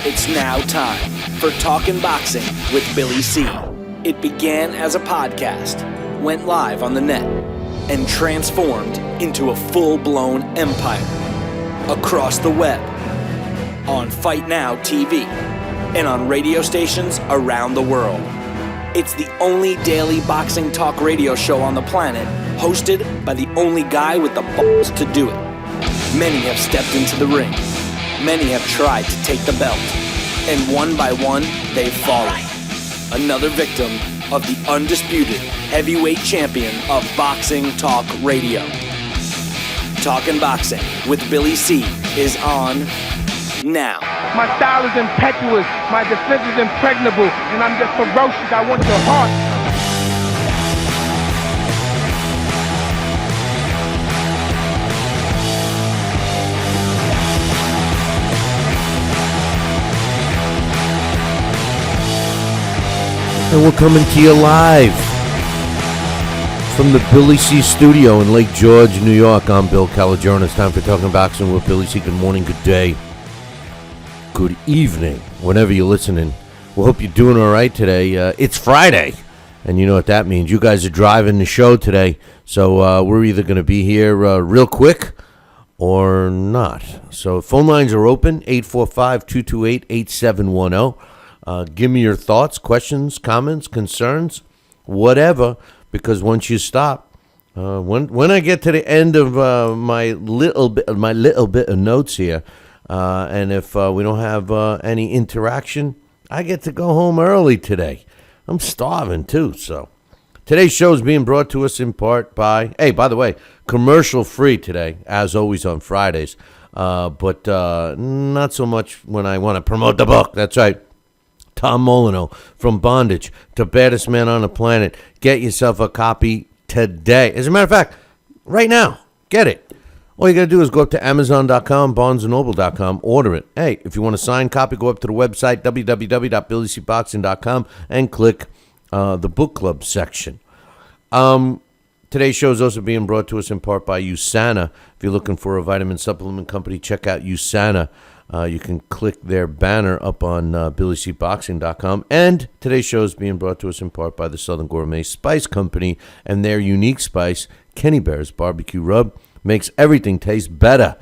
It's now time for Talkin' Boxing with Billy C. It began as a podcast, went live on the net, and transformed into a full-blown empire. Across the web, on Fight Now TV, and on radio stations around the world. It's the only daily boxing talk radio show on the planet, hosted by the only guy with the balls to do it. Many have stepped into the ring. Many have tried to take the belt. And one by one, they've fallen. Another victim of the undisputed heavyweight champion of boxing talk radio. Talkin' Boxing with Billy C. is on now. My style is impetuous, my defense is impregnable, and I'm just ferocious. I want your heart. And we're coming to you live from the Billy C studio in Lake George, New York. I'm Bill Calagione. It's time for Talking Boxing with Billy C. Good morning, good day, good evening, whenever you're listening. We hope you're doing all right today. It's Friday, and you know what that means. You guys are driving the show today, so we're either going to be here real quick or not. So phone lines are open, 845-228-8710. Give me your thoughts, questions, comments, concerns, whatever, because once you stop, when I get to the end of my little bit of notes here, and if we don't have any interaction, I get to go home early today. I'm starving too, so. Today's show is being brought to us in part by, hey, by the way, commercial free today, as always on Fridays, but not so much when I want to promote the book. That's right. Tom Molyneux, From Bondage to Baddest Man on the Planet. Get yourself a copy today. As a matter of fact, right now, get it. All you got to do is go up to Amazon.com, BarnesandNoble.com, order it. Hey, if you want a signed copy, go up to the website, www.billycboxing.com, and click the book club section. Today's show is also being brought to us in part by USANA. If you're looking for a vitamin supplement company, check out USANA. You can click their banner up on BillyCBoxing.com. And today's show is being brought to us in part by the Southern Gourmet Spice Company and their unique spice, Kenny Bear's Barbecue Rub, makes everything taste better.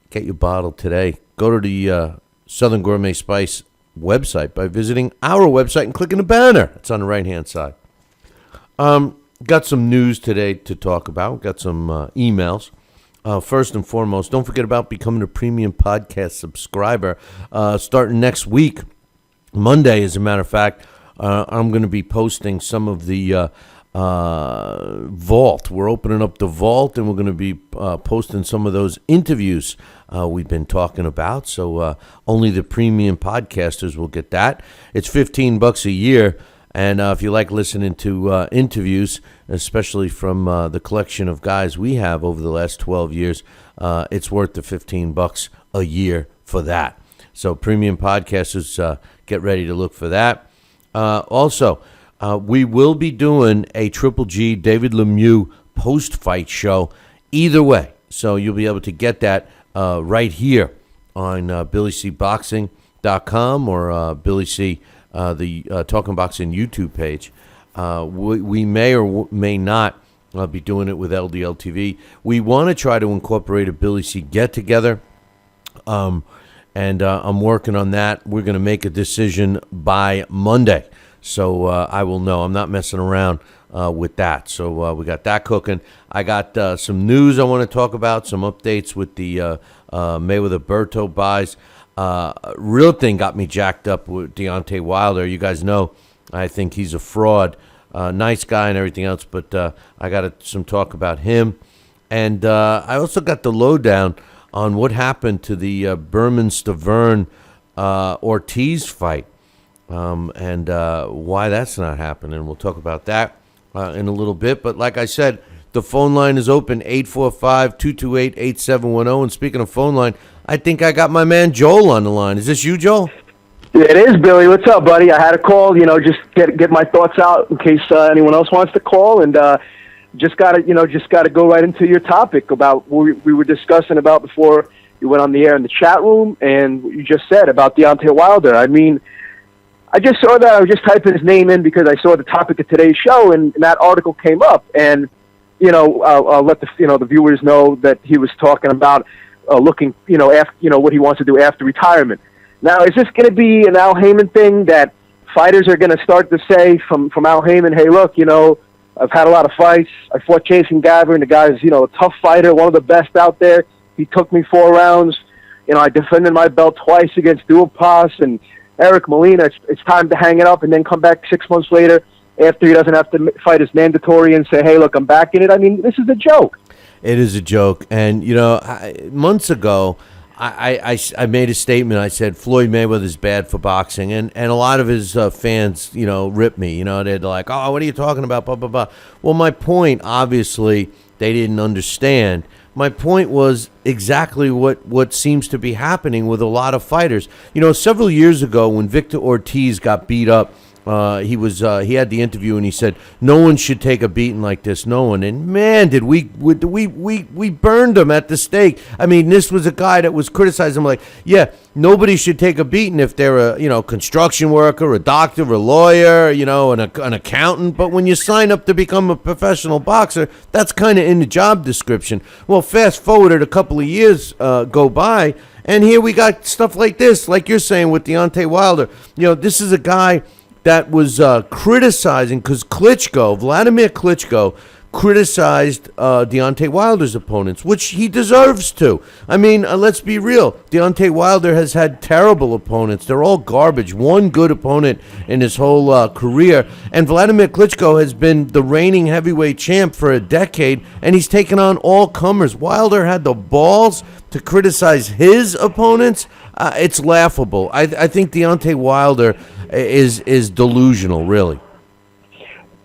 Get your bottle today. Go to the Southern Gourmet Spice website by visiting our website and clicking the banner. It's on the right-hand side. Got some news today to talk about. Got some emails. First and foremost, don't forget about becoming a premium podcast subscriber. Starting next week, Monday, as a matter of fact, I'm going to be posting some of the vault. We're opening up the vault, and we're going to be posting some of those interviews we've been talking about. So only the premium podcasters will get that. It's $15 a year. And if you like listening to interviews, especially from the collection of guys we have over the last 12 years, it's worth the $15 a year for that. So premium podcasters, get ready to look for that. Also, we will be doing a Triple G David Lemieux post-fight show either way. So you'll be able to get that right here on BillyCBoxing.com or Billy C. The Talking Boxing YouTube page. We may or may not be doing it with LDL TV. We want to try to incorporate a Billy C get-together, and I'm working on that. We're going to make a decision by Monday, so I will know. I'm not messing around with that. So we got that cooking. I got some news I want to talk about, some updates with the Mayweather-Berto buys. Real thing got me jacked up with Deontay Wilder. You guys know I think he's a fraud. Nice guy and everything else, but I got some talk about him. And I also got the lowdown on what happened to the Berman-Stavern Ortiz fight and why that's not happening. We'll talk about that in a little bit. But like I said, the phone line is open, 845-228-8710. And speaking of phone line, I think I got my man Joel on the line. Is this you, Joel? It is, Billy. What's up, buddy? I had a call, just get my thoughts out in case anyone else wants to call, and just gotta go right into your topic about what we were discussing about before you went on the air in the chat room, and what you just said about Deontay Wilder. I mean, I just saw that. I was just typing his name in because I saw the topic of today's show, and that article came up. And I'll let the viewers know that he was talking about looking, after, what he wants to do after retirement. Now, is this going to be an Al Heyman thing that fighters are going to start to say from Al Heyman, hey, look, I've had a lot of fights. I fought Jason Gavin. The guy's, a tough fighter, one of the best out there. He took me 4 rounds. I defended my belt twice against Duhaupas and Eric Molina. It's time to hang it up and then come back 6 months later after he doesn't have to fight as mandatory and say, hey, look, I'm back in it. I mean, this is a joke. It is a joke. And, months ago, I made a statement. I said Floyd Mayweather's bad for boxing, and a lot of his fans, ripped me. They're like, "Oh, what are you talking about?" Blah blah blah. Well, my point, obviously, they didn't understand. My point was exactly what seems to be happening with a lot of fighters. Several years ago when Victor Ortiz got beat up. He had the interview and he said no one should take a beating like this, no one. And man, did we burned him at the stake. I mean, this was a guy that was criticizing him like, yeah, nobody should take a beating if they're a construction worker, a doctor, a lawyer, an accountant. But when you sign up to become a professional boxer, that's kind of in the job description. Well, fast forwarded a couple of years go by, and here we got stuff like this, like you're saying with Deontay Wilder. This is a guy that was criticizing, because Vladimir Klitschko, criticized Deontay Wilder's opponents, which he deserves to. I mean, let's be real. Deontay Wilder has had terrible opponents. They're all garbage. One good opponent in his whole career. And Vladimir Klitschko has been the reigning heavyweight champ for a decade, and he's taken on all comers. Wilder had the balls to criticize his opponents. It's laughable. I think Deontay Wilder is delusional, really.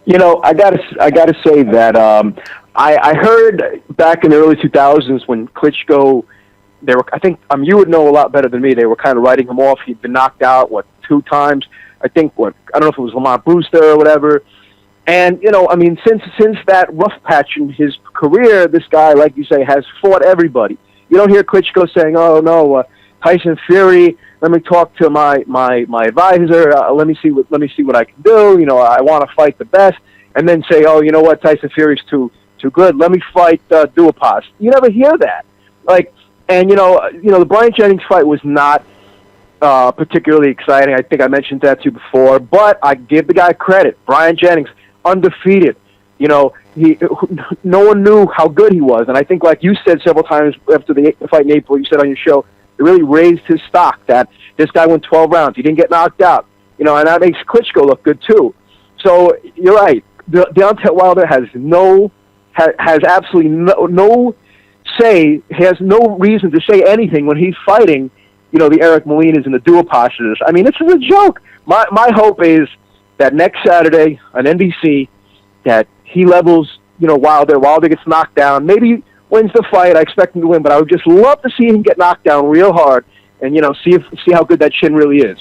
I gotta say that I heard back in the early 2000s when Klitschko, I think you would know a lot better than me. They were kind of writing him off. He'd been knocked out 2 times. I don't know if it was Lamont Brewster or whatever. And since that rough patch in his career, this guy, like you say, has fought everybody. You don't hear Klitschko saying, "Oh no, Tyson Fury, let me talk to my advisor. Let me see what I can do. I want to fight the best," and then say, "Oh, you know what? Tyson Fury's too good. Let me fight Duhaupas." You never hear that. The Brian Jennings fight was not particularly exciting. I think I mentioned that to you before, but I give the guy credit. Brian Jennings, undefeated. No one knew how good he was, and I think, like you said several times after the fight in April, you said on your show, it really raised his stock that this guy went 12 rounds. He didn't get knocked out, and that makes Klitschko look good too. So you're right. Deontay Wilder has absolutely no say. He has no reason to say anything when he's fighting, the Eric Molinas and the Duhaupas. I mean, this is a joke. My hope is that next Saturday on NBC, that he levels, Wilder. Wilder gets knocked down. Maybe wins the fight. I expect him to win, but I would just love to see him get knocked down real hard and, see how good that chin really is.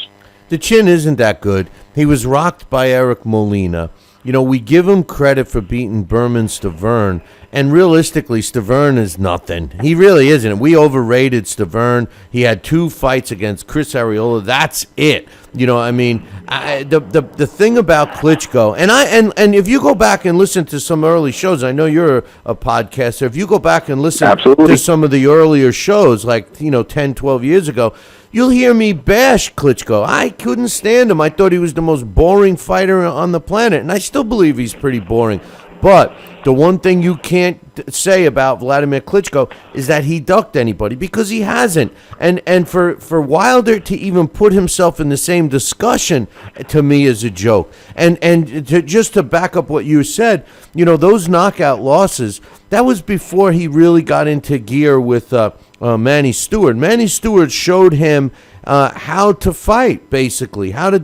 The chin isn't that good. He was rocked by Eric Molina. We give him credit for beating Berman Stavern, and realistically, Stavern is nothing. He really isn't. We overrated Stavern. He had 2 fights against Chris Arreola. That's it. The thing about Klitschko, and if you go back and listen to some early shows, I know you're a podcaster. If you go back and listen to some of the earlier shows, like 10, 12 years ago, you'll hear me bash Klitschko. I couldn't stand him. I thought he was the most boring fighter on the planet, and I still believe he's pretty boring. But the one thing you can't say about Vladimir Klitschko is that he ducked anybody, because he hasn't. And for Wilder to even put himself in the same discussion, to me, is a joke. And just to back up what you said, those knockout losses, that was before he really got into gear with Manny Stewart. Manny Stewart showed him how to fight, basically, how to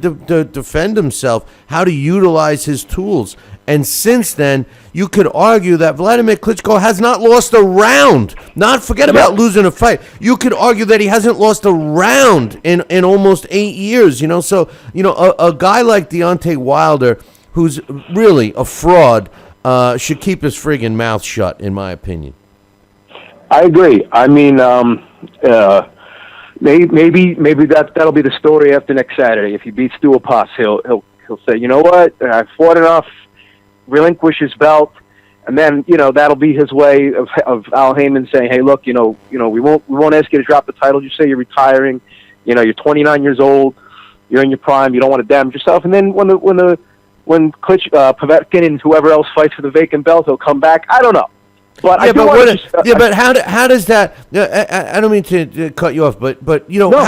defend himself, how to utilize his tools. And since then, you could argue that Vladimir Klitschko has not lost a round. Forget about losing a fight. You could argue that he hasn't lost a round in almost 8 years. So a guy like Deontay Wilder, who's really a fraud, should keep his friggin' mouth shut, in my opinion. I agree. I mean, Maybe that'll be the story after next Saturday. If he beats Duhaupas, he'll say, you know what, I fought enough, relinquish his belt, and then that'll be his way of Al Heyman saying, hey, look, we won't ask you to drop the title. Just say you're retiring. You're 29 years old. You're in your prime. You don't want to damage yourself. And then when Povetkin and whoever else fights for the vacant belt, he'll come back. I don't know. But but how does that? I don't mean to cut you off, but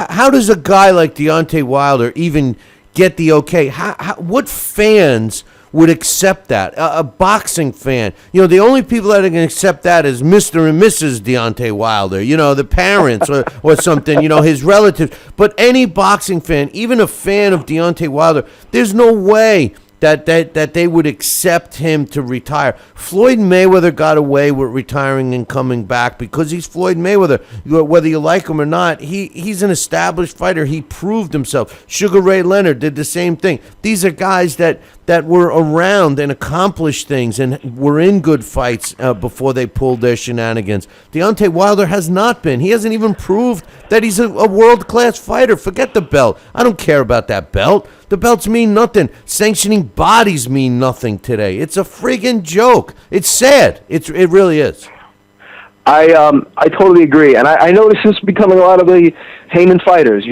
how does a guy like Deontay Wilder even get the okay? What fans would accept that? A boxing fan, the only people that can accept that is Mr. and Mrs. Deontay Wilder, the parents or something, his relatives. But any boxing fan, even a fan of Deontay Wilder, there's no way that they would accept him to retire. Floyd Mayweather got away with retiring and coming back because he's Floyd Mayweather. Whether you like him or not, he's an established fighter. He proved himself. Sugar Ray Leonard did the same thing. These are guys that were around and accomplished things and were in good fights before they pulled their shenanigans. Deontay Wilder has not been. He hasn't even proved that he's a world-class fighter. Forget the belt. I don't care about that belt. The belts mean nothing. Sanctioning bodies mean nothing today. It's a friggin' joke. It's sad. It really is. I totally agree, and I know this is becoming a lot of the Heyman fighters.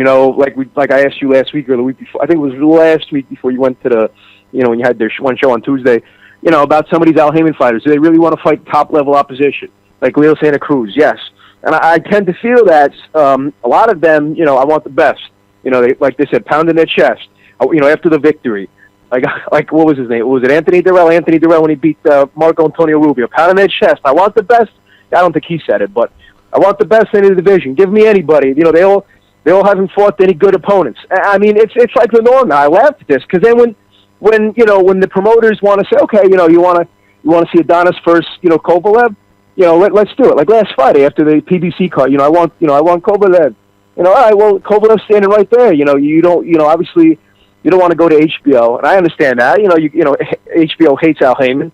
Like I asked you last week or the week before. I think it was last week before you went to the, when you had their one show on Tuesday. About some of these Al Heyman fighters. Do they really want to fight top level opposition like Leo Santa Cruz? Yes, and I tend to feel that a lot of them. I want the best. Like they said, pounding their chest. After the victory, like what was his name? Was it Anthony Durrell? Anthony Durrell when he beat Marco Antonio Rubio, pounding their chest. I want the best. I don't think he said it, but I want the best in the division. Give me anybody. They all haven't fought any good opponents. I mean, it's like the norm now. I laugh at this because then when the promoters want to say, okay, you want to see Adonis versus Kovalev, let's do it. Like last Friday after the PBC card, I want Kovalev. All right, well, Kovalev's standing right there. Obviously. You don't want to go to HBO, and I understand that. HBO hates Al Heyman,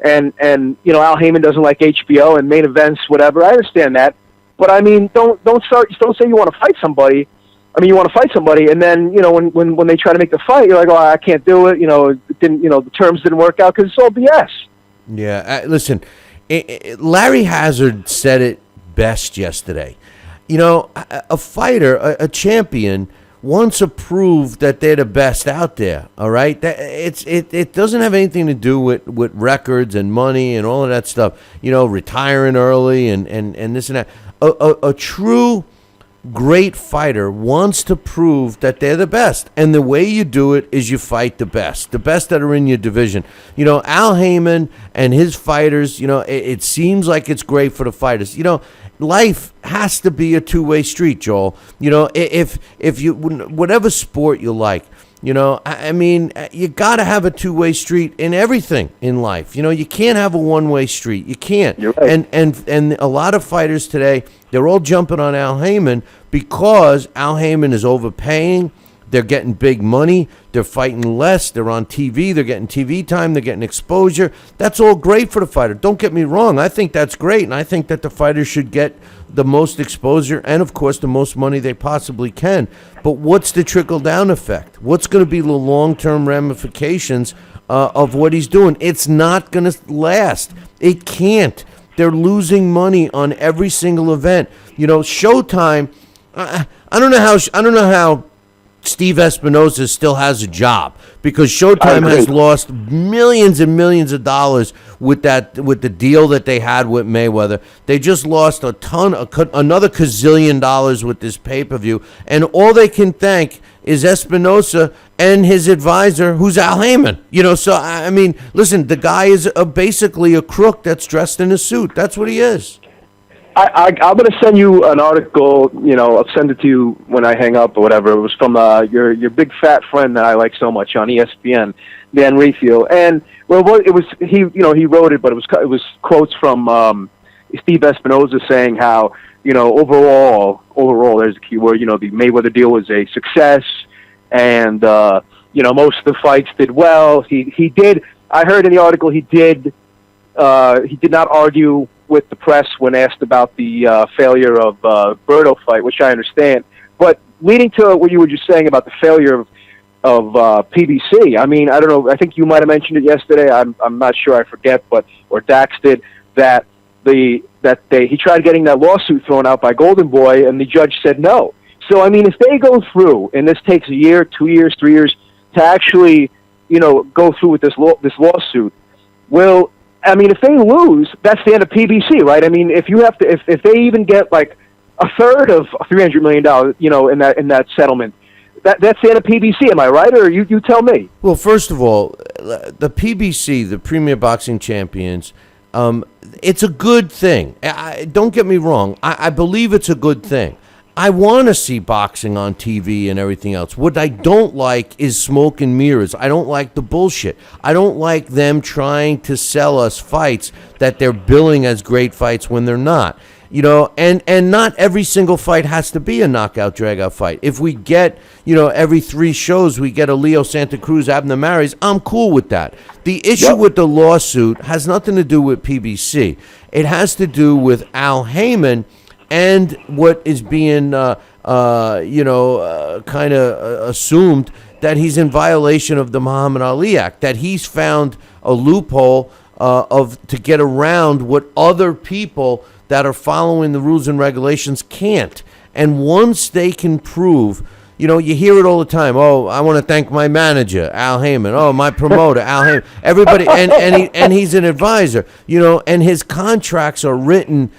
and Al Heyman doesn't like HBO and main events, whatever. I understand that, but I mean, don't say you want to fight somebody. I mean, you want to fight somebody, and then when they try to make the fight, you're like, oh, I can't do it. It didn't. The terms didn't work out because it's all BS. Yeah, listen, Larry Hazard said it best yesterday. A fighter, a champion, wants to prove that they're the best out there, all right? It doesn't have anything to do with records and money and all of that stuff, retiring early and this and that. A true great fighter wants to prove that they're the best, and the way you do it is you fight the best that are in your division. Al Heyman and his fighters, it seems like it's great for the fighters. Life has to be a two-way street, Joel. If you, whatever sport you like, I mean, you got to have a two-way street in everything in life. You can't have a one-way street. You can't. You're right. And a lot of fighters today, they're all jumping on Al Heyman because Al Heyman is overpaying. They're getting big money. They're fighting less. They're on TV. They're getting TV time. They're getting exposure. That's all great for the fighter. Don't get me wrong. I think that's great, and I think that the fighters should get the most exposure and, of course, the most money they possibly can. But what's the trickle-down effect? What's going to be the long-term ramifications of what he's doing? It's not going to last. It can't. They're losing money on every single event. Showtime. I don't know how Steve Espinosa still has a job because Showtime has lost millions and millions of dollars with the deal that they had with Mayweather. They just lost another gazillion dollars with this pay-per-view, and all they can thank is Espinosa and his advisor, who's Al Heyman. So I mean, listen, the guy is basically a crook that's dressed in a suit. That's what he is. I'm going to send you an article. I'll send it to you when I hang up or whatever. It was from your big fat friend that I like so much on ESPN, Dan Rayfield. And it was he wrote it, but it was quotes from Steve Espinosa saying how overall there's the key word. The Mayweather deal was a success, and most of the fights did well. He did. I heard in the article he did not argue with the press when asked about the failure of Berto fight, which I understand. But leading to what you were just saying about the failure of PBC, I mean, I don't know. I think you might have mentioned it yesterday. I'm not sure. I forget, or Dax did that. He tried getting that lawsuit thrown out by Golden Boy, and the judge said no. So I mean, if they go through, and this takes a year, 2 years, 3 years to actually, go through with this lawsuit, well, I mean, if they lose, that's the end of PBC, right? I mean, if they even get like a third of $300 million, in that settlement, that's the end of PBC. Am I right, or you tell me? Well, first of all, the PBC, the Premier Boxing Champions, it's a good thing. Don't get me wrong. I believe it's a good thing. I want to see boxing on TV and everything else. What I don't like is smoke and mirrors. I don't like the bullshit. I don't like them trying to sell us fights that they're billing as great fights when they're not. And not every single fight has to be a knockout, drag-out fight. If we get, every 3 shows, we get a Leo Santa Cruz, Abner Maris, I'm cool with that. The issue with the lawsuit has nothing to do with PBC. It has to do with Al Heyman and what is being, kind of assumed that he's in violation of the Muhammad Ali Act, that he's found a loophole to get around what other people that are following the rules and regulations can't. And once they can prove, you hear it all the time. Oh, I want to thank my manager, Al Heyman. Oh, my promoter, Al Heyman. Everybody, and he's an advisor. And his contracts are written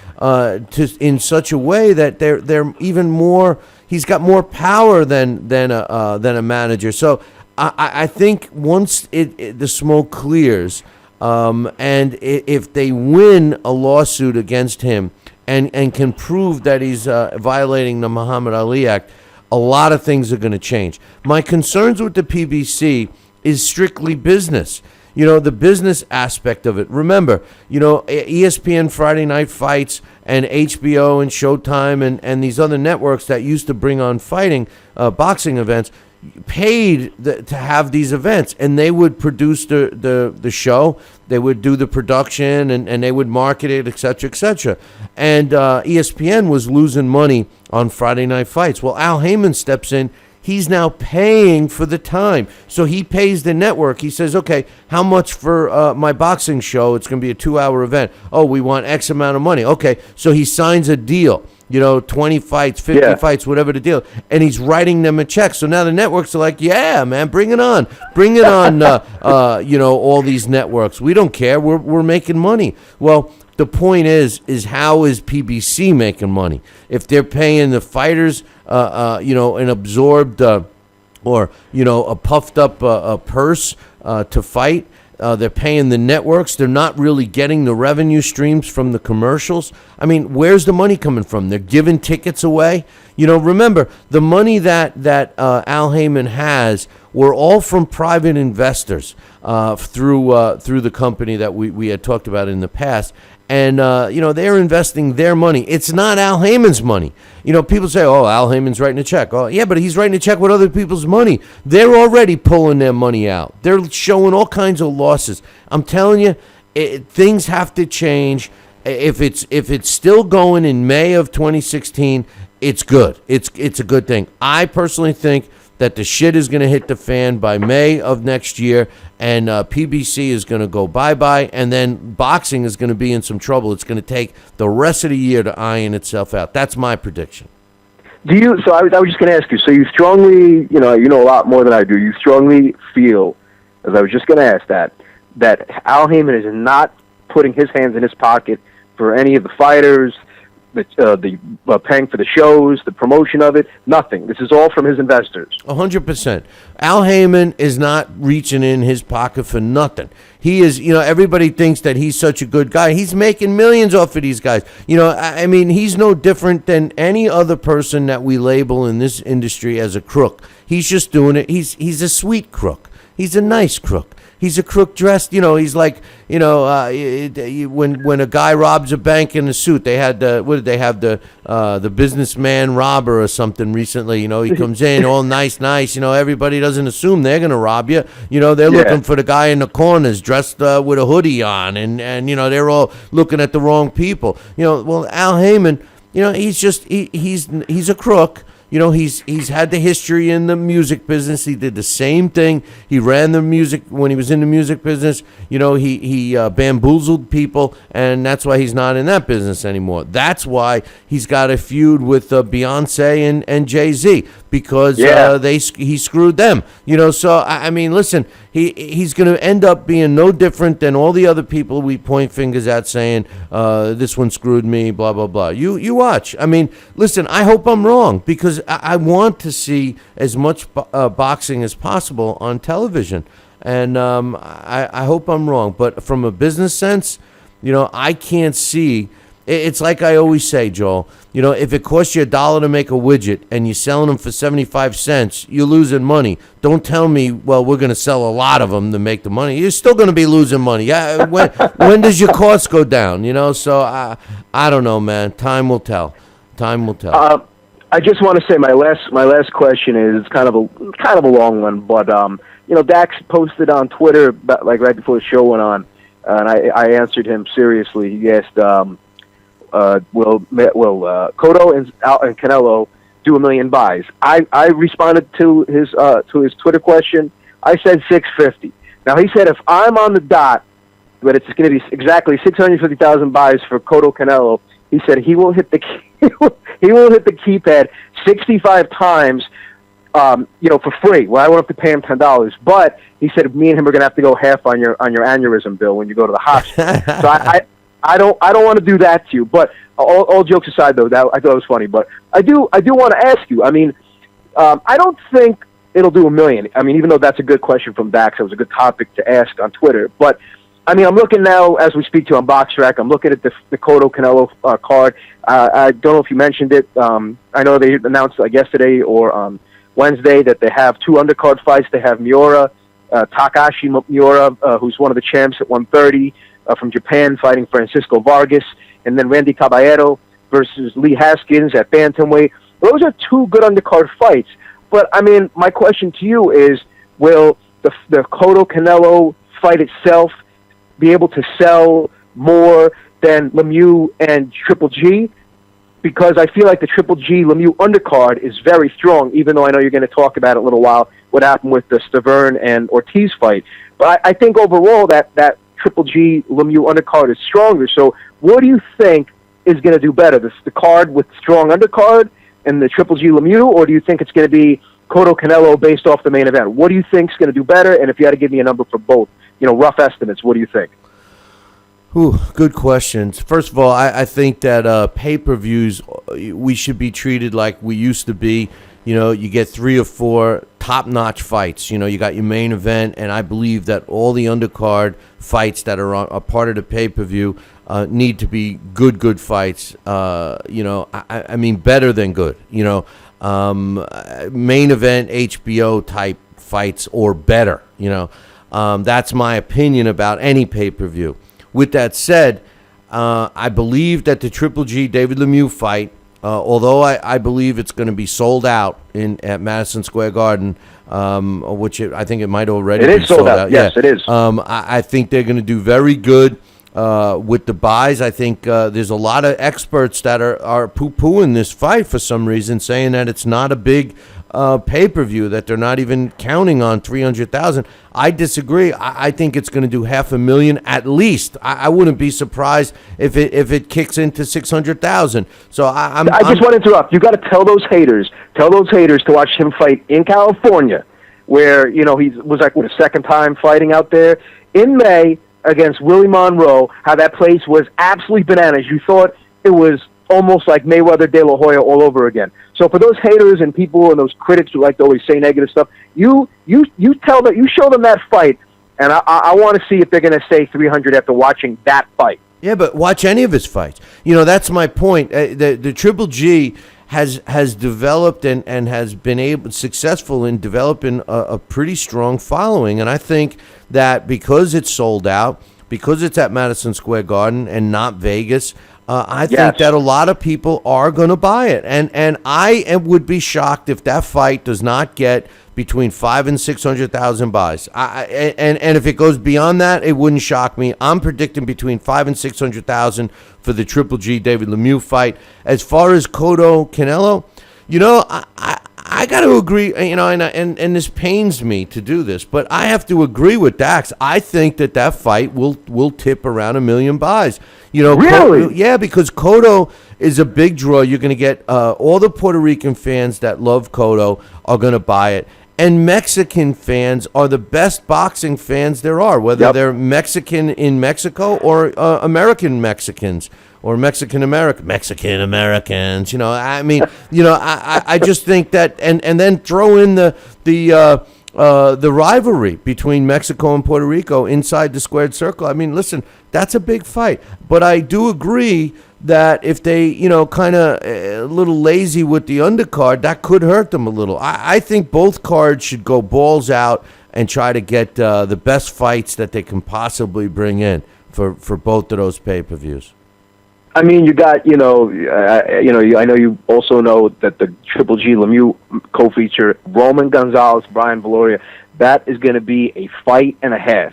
in such a way that they're even more. He's got more power than a manager. So I think once the smoke clears. And if they win a lawsuit against him and can prove that he's violating the Muhammad Ali Act, a lot of things are going to change. My concerns with the PBC is strictly business. The business aspect of it. Remember, ESPN Friday Night Fights and HBO and Showtime and these other networks that used to bring on boxing events, paid to have these events, and they would produce the show, they would do the production, and they would market it, etc. And ESPN was losing money on Friday Night Fights. Well, Al Heyman steps in. He's now paying for the time. So he pays the network. He says, okay, how much for my boxing show? It's going to be a 2-hour event. Oh, we want X amount of money. Okay, so he signs a deal. 20 fights, 50 fights, whatever the deal. And he's writing them a check. So now the networks are like, yeah, man, bring it on. Bring it on, all these networks. We don't care. We're making money. Well, the point is how is PBC making money? If they're paying the fighters, an absorbed or, a puffed up purse to fight, they're paying the networks. They're not really getting the revenue streams from the commercials. I mean, where's the money coming from? They're giving tickets away. Remember, the money that Al Heyman has were all from private investors through the company that we had talked about in the past. And, they're investing their money. It's not Al Heyman's money. People say, oh, Al Heyman's writing a check. Oh, yeah, but he's writing a check with other people's money. They're already pulling their money out. They're showing all kinds of losses. I'm telling you, things have to change. If it's still going in May of 2016, it's good. It's a good thing. I personally think that the shit is going to hit the fan by May of next year, and PBC is going to go bye-bye, and then boxing is going to be in some trouble. It's going to take the rest of the year to iron itself out. That's my prediction. So I was just going to ask you, so you strongly, you know a lot more than I do, you strongly feel, as I was just going to ask that Al Heyman is not putting his hands in his pocket for any of the fighters, the paying for the shows, the promotion of it, nothing. This is all from his investors. 100%. Al Heyman is not reaching in his pocket for nothing. He is, everybody thinks that he's such a good guy. He's making millions off of these guys. I mean, he's no different than any other person that we label in this industry as a crook. He's just doing it. He's a sweet crook. He's a nice crook. He's a crook dressed, he's like, when a guy robs a bank in a suit, they had the businessman robber or something recently, he comes in all nice, everybody doesn't assume they're going to rob you. They're looking for the guy in the corners dressed with a hoodie on and they're all looking at the wrong people. Well, Al Heyman, he's a crook. He's had the history in the music business. He did the same thing. He ran the music when he was in the music business. He bamboozled people, and that's why he's not in that business anymore. That's why he's got a feud with Beyonce and Jay-Z because he screwed them. So I mean, listen, he's going to end up being no different than all the other people we point fingers at, saying this one screwed me, blah blah blah. You watch. I mean, listen, I hope I'm wrong because I want to see as much boxing as possible on television, and I hope I'm wrong. But from a business sense, I can't see. It's like I always say, Joel, if it costs you $1 to make a widget and you're selling them for 75 cents, you're losing money. Don't tell me, well, we're going to sell a lot of them to make the money. You're still going to be losing money. Yeah, when does your cost go down? So I don't know, man. Time will tell. Time will tell. I just want to say my last question is kind of a long one, but Dax posted on Twitter like right before the show went on, and I answered him seriously. He asked, will Cotto and Canelo do 1 million buys? I responded to his Twitter question. I said 650. Now he said if I'm on the dot, but it's going to be exactly 650,000 buys for Cotto Canelo. He said he will hit the keypad 65 times, for free. Well, I won't have to pay him $10, but he said me and him are going to have to go half on your aneurysm bill when you go to the hospital. So I don't want to do that to you. But all jokes aside, though, I thought it was funny. But I do want to ask you. I mean, I don't think it'll do 1 million. I mean, even though that's a good question from Dax, it was a good topic to ask on Twitter. But I mean, I'm looking now as we speak to you on BoxRec. I'm looking at the Cotto Canelo card. I don't know if you mentioned it. I know they announced yesterday or Wednesday that they have 2 undercard fights. They have Miura, Takashi Miura, who's one of the champs at 130 from Japan, fighting Francisco Vargas, and then Randy Caballero versus Lee Haskins at bantamweight. Those are 2 good undercard fights. But I mean, my question to you is: will the Cotto Canelo fight itself be able to sell more than Lemieux and Triple G? Because I feel like the Triple G Lemieux undercard is very strong, even though I know you're going to talk about it in a little while, what happened with the Stavern and Ortiz fight. But I think overall that Triple G Lemieux undercard is stronger. So what do you think is going to do better, the card with strong undercard and the Triple G Lemieux, or do you think it's going to be Cotto Canelo based off the main event? What do you think is going to do better? And if you had to give me a number for both, rough estimates, what do you think? Ooh, good questions. First of all, I think that pay-per-views, we should be treated like we used to be. You get 3 or 4 top-notch fights. You got your main event, and I believe that all the undercard fights that are a part of the pay-per-view need to be good fights. I mean, better than good. Main event HBO type fights or better. That's my opinion about any pay-per-view. With that said, I believe that the Triple G David Lemieux fight, although I believe it's going to be sold out at Madison Square Garden, which I think it might already be sold out. Yes, it is. I think they're going to do very good with the buys. I think there's a lot of experts that are poo-pooing this fight for some reason, saying that it's not a big pay-per-view, that they're not even counting on 300,000. I disagree. I think it's going to do 500,000 at least. I wouldn't be surprised if it kicks into 600,000. So I just want to interrupt. You got to tell those haters to watch him fight in California, where he was the second time fighting out there in May against Willie Monroe. How that place was absolutely bananas. You thought it was almost like Mayweather De La Hoya all over again. So for those haters and people and those critics who like to always say negative stuff, you tell them, you show them that fight, and I want to see if they're going to say 300 after watching that fight. Yeah, but watch any of his fights. That's my point. The Triple G has developed and has been successful in developing a pretty strong following. And I think that because it's sold out, because it's at Madison Square Garden and not Vegas, I think that a lot of people are going to buy it. And I would be shocked if that fight does not get between 500,000 and 600,000 buys. And if it goes beyond that, it wouldn't shock me. I'm predicting between 500,000 and 600,000 for the Triple G David Lemieux fight. As far as Cotto Canelo, I got to agree, and this pains me to do this, but I have to agree with Dax. I think that fight will tip around 1 million buys. Really? Yeah, because Cotto is a big draw. You're going to get all the Puerto Rican fans that love Cotto are going to buy it. And Mexican fans are the best boxing fans there are, whether they're Mexican in Mexico or American Mexicans. Or Mexican Americans, I just think that, and then throw in the rivalry between Mexico and Puerto Rico inside the squared circle. I mean, listen, that's a big fight. But I do agree that if they, kind of a little lazy with the undercard, that could hurt them a little. I think both cards should go balls out and try to get the best fights that they can possibly bring in for both of those pay-per-views. I mean, you got, I know you also know that the Triple G Lemieux co-feature, Roman Gonzalez, Brian Valoria, that is going to be a fight and a half.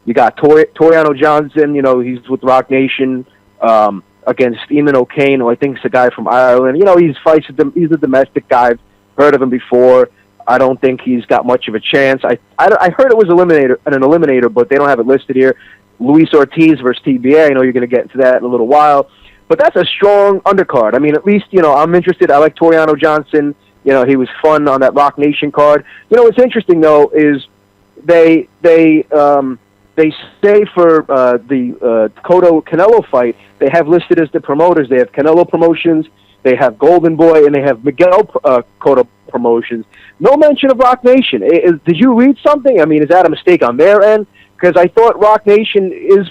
You got Toriano Johnson, he's with Rock Nation against Eamon O'Kane, who I think is a guy from Ireland. He's a domestic guy. I've heard of him before. I don't think he's got much of a chance. I heard it was an eliminator, but they don't have it listed here. Luis Ortiz versus TBA. I know you're going to get into that in a little while. But that's a strong undercard. I mean, at least, I'm interested. I like Toriano Johnson. He was fun on that Rock Nation card. What's interesting, though, is they say for the Cotto-Canelo fight, they have listed as the promoters. They have Canelo Promotions, they have Golden Boy, and they have Miguel Cotto Promotions. No mention of Rock Nation. Did you read something? I mean, is that a mistake on their end? Because I thought Rock Nation is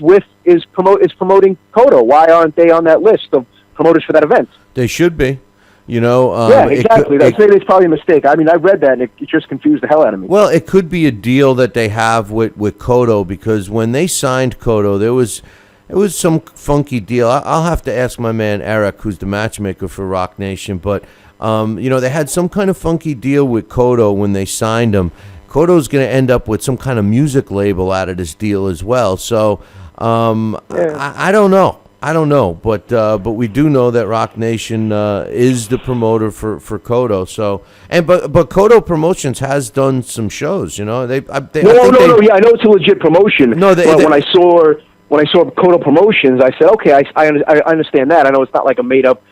promoting Cotto. Why aren't they on that list of promoters for that event? They should be. Yeah, exactly. It's probably a mistake. I mean, I read that, and it just confused the hell out of me. Well, it could be a deal that they have with Cotto, because when they signed Cotto, it was some funky deal. I'll have to ask my man Eric, who's the matchmaker for Rock Nation, but they had some kind of funky deal with Cotto when they signed him. Cotto's going to end up with some kind of music label out of this deal as well. So I don't know. But we do know that Rock Nation is the promoter for Cotto. So but Cotto Promotions has done some shows. Yeah, I know it's a legit promotion. No, when I saw Cotto Promotions, I said, okay, I understand that. I know it's not like a made up.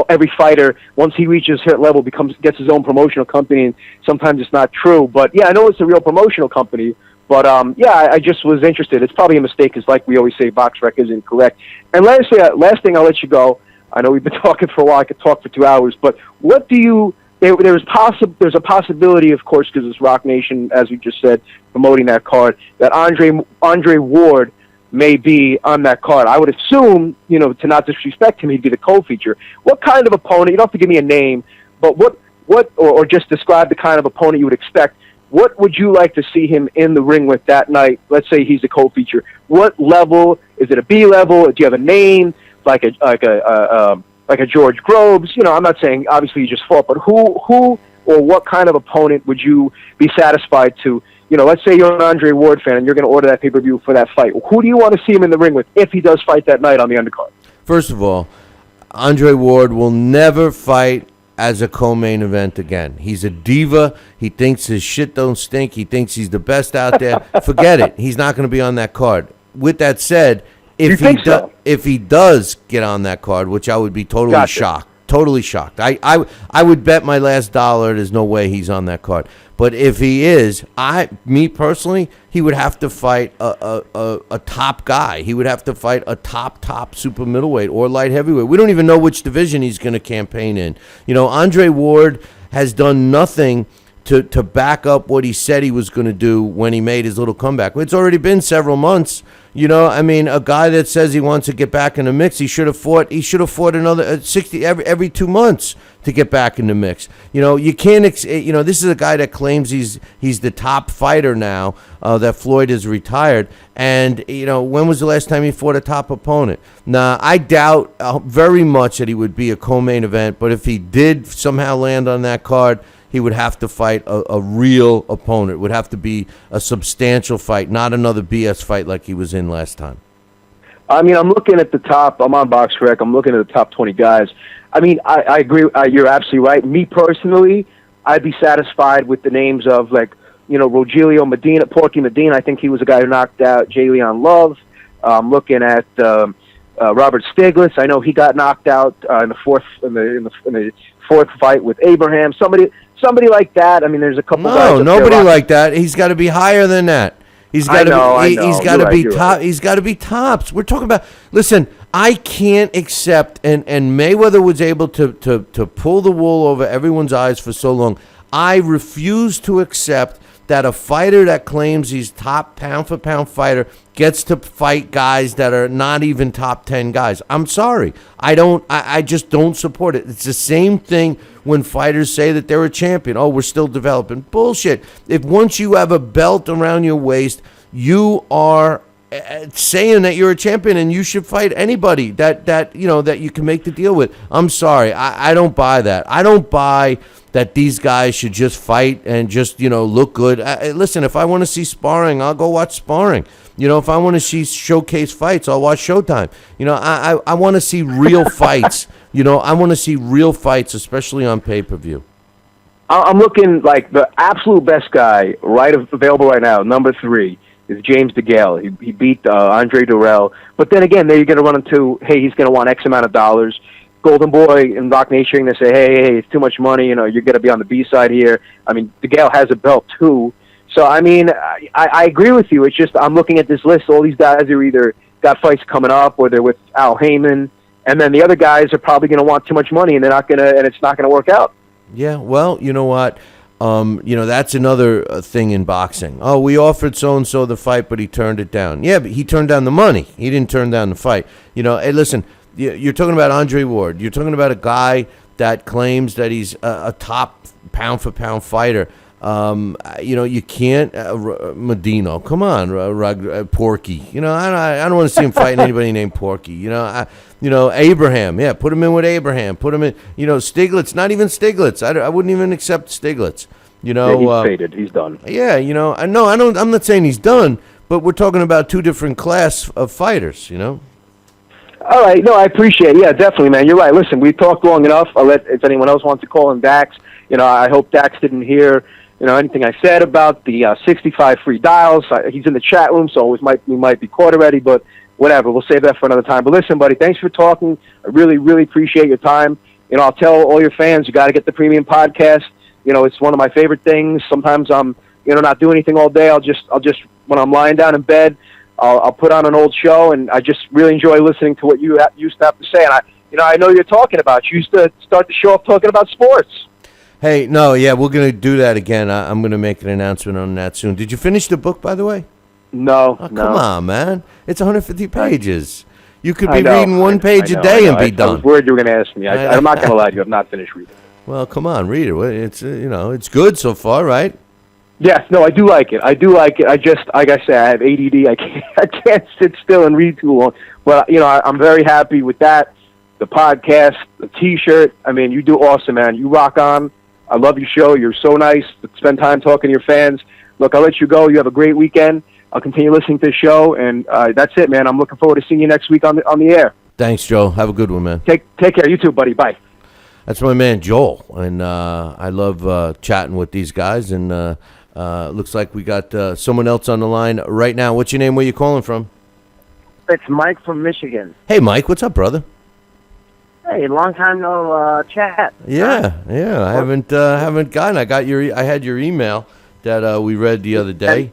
Every fighter, once he reaches a certain level, gets his own promotional company, and sometimes it's not true. But, yeah, I know it's a real promotional company. But, I just was interested. It's probably a mistake, because like we always say, BoxRec is incorrect. And last thing, I'll let you go. I know we've been talking for a while. I could talk for 2 hours. But what do you – there's a possibility, of course, because it's Rock Nation, as we just said, promoting that card, that Andre Ward – may be on that card. I would assume, to not disrespect him, he'd be the co-feature. What kind of opponent, you don't have to give me a name, but or just describe the kind of opponent you would expect. What would you like to see him in the ring with that night? Let's say he's a co-feature. What level? Is it a B level? Do you have a name? Like a George Groves? I'm not saying obviously you just fought, but who or what kind of opponent would you be satisfied to? Let's say you're an Andre Ward fan and you're going to order that pay-per-view for that fight. Who do you want to see him in the ring with if he does fight that night on the undercard? First of all, Andre Ward will never fight as a co-main event again. He's a diva. He thinks his shit don't stink. He thinks he's the best out there. Forget it. He's not going to be on that card. With that said, if he does get on that card, which I would be totally shocked. Totally shocked. I would bet my last dollar there's no way he's on that card. But if he is, me personally, he would have to fight a top guy. He would have to fight a top super middleweight or light heavyweight. We don't even know which division he's going to campaign in. Andre Ward has done nothing to back up what he said he was going to do when he made his little comeback. It's already been several months. A guy that says he wants to get back in the mix, he should have fought another 60 every 2 months to get back in the mix. You can't. This is a guy that claims he's the top fighter now. That Floyd is retired, and when was the last time he fought a top opponent? Now, I doubt very much that he would be a co-main event. But if he did somehow land on that card, he would have to fight a real opponent. It would have to be a substantial fight, not another BS fight like he was in last time. I mean, I'm looking at the top. I'm on BoxRec. I'm looking at the top 20 guys. I mean, I agree. You're absolutely right. Me personally, I'd be satisfied with the names of, like, Rogelio Medina, Porky Medina. I think he was a guy who knocked out J. Leon Love. I'm looking at Robert Stiglitz. I know he got knocked out in the fourth fight with Abraham. Somebody like that. I mean, there's a couple. No, nobody like that. He's got to be higher than that. He's got to. He's got to be top. Right. He's got to be tops. We're talking about. Listen, I can't accept. And Mayweather was able to pull the wool over everyone's eyes for so long. I refuse to accept that a fighter that claims he's top pound for pound fighter gets to fight guys that are not even top 10 guys. I'm sorry. I just don't support it. It's the same thing when fighters say that they're a champion. Oh, we're still developing. Bullshit. If once you have a belt around your waist, you are saying that you're a champion and you should fight anybody that you can make the deal with. I'm sorry. I don't buy that. I don't buy that these guys should just fight and just, look good. Listen, if I want to see sparring, I'll go watch sparring. If I want to see showcase fights, I'll watch Showtime. I want to see real fights. I want to see real fights, especially on pay-per-view. I'm looking like the absolute best guy available right now, number 3, is James DeGale. He beat Andre Durrell. But then again, there you're going to run into, hey, he's going to want X amount of dollars. Golden Boy and Rock Nation, they say, hey, it's too much money. You're going to be on the B side here. I mean, DeGale has a belt too. So, I mean, I agree with you. It's just I'm looking at this list. All these guys are either got fights coming up or they're with Al Heyman. And then the other guys are probably going to want too much money, and it's not going to work out. Yeah, well, you know what? That's another thing in boxing. Oh, we offered so-and-so the fight, but he turned it down. Yeah, but he turned down the money. He didn't turn down the fight. Hey, listen, you're talking about Andre Ward. You're talking about a guy that claims that he's a top pound-for-pound fighter. You can't Medino. Come on, Porky. I don't want to see him fighting anybody named Porky. Abraham. Yeah, put him in with Abraham. Put him in. Stiglitz. Not even Stiglitz. I wouldn't even accept Stiglitz. He's faded. He's done. Yeah. I know. I'm not saying he's done, but we're talking about two different class of fighters. All right. No, I appreciate it. Yeah, definitely, man. You're right. Listen, we've talked long enough. If anyone else wants to call in Dax, I hope Dax didn't hear, anything I said about the 65 free dials. He's in the chat room, so we might be caught already, but whatever. We'll save that for another time. But listen, buddy, thanks for talking. I really, really appreciate your time. I'll tell all your fans, you got to get the premium podcast. It's one of my favorite things. Sometimes I'm, not doing anything all day. I'll just when I'm lying down in bed, I'll put on an old show, and I just really enjoy listening to what you used to have to say. And I know you're talking about. You used to start the show off talking about sports. Hey, no, yeah, we're going to do that again. I'm going to make an announcement on that soon. Did you finish the book, by the way? No. Oh, come on, man. It's 150 pages. You could be reading one page a day and be done. I was worried you were going to ask me. I'm not going to lie to you. I've not finished reading it. Well, come on, read it. It's it's good so far, right? Yes, no, I do like it. I just, like I said, I have ADD. I can't sit still and read too long. But I'm very happy with that. The podcast, the T-shirt. I mean, you do awesome, man. You rock on. I love your show. You're so nice. Spend time talking to your fans. Look, I'll let you go. You have a great weekend. I'll continue listening to the show, and that's it, man. I'm looking forward to seeing you next week on the air. Thanks, Joe. Have a good one, man. Take care. You too, buddy. Bye. That's my man, Joel, and I love chatting with these guys, and looks like we got someone else on the line right now. What's your name? Where you calling from? It's Mike from Michigan. Hey, Mike. What's up, brother? Hey, long time no chat. Yeah. I haven't gotten. I had your email that we read the other day,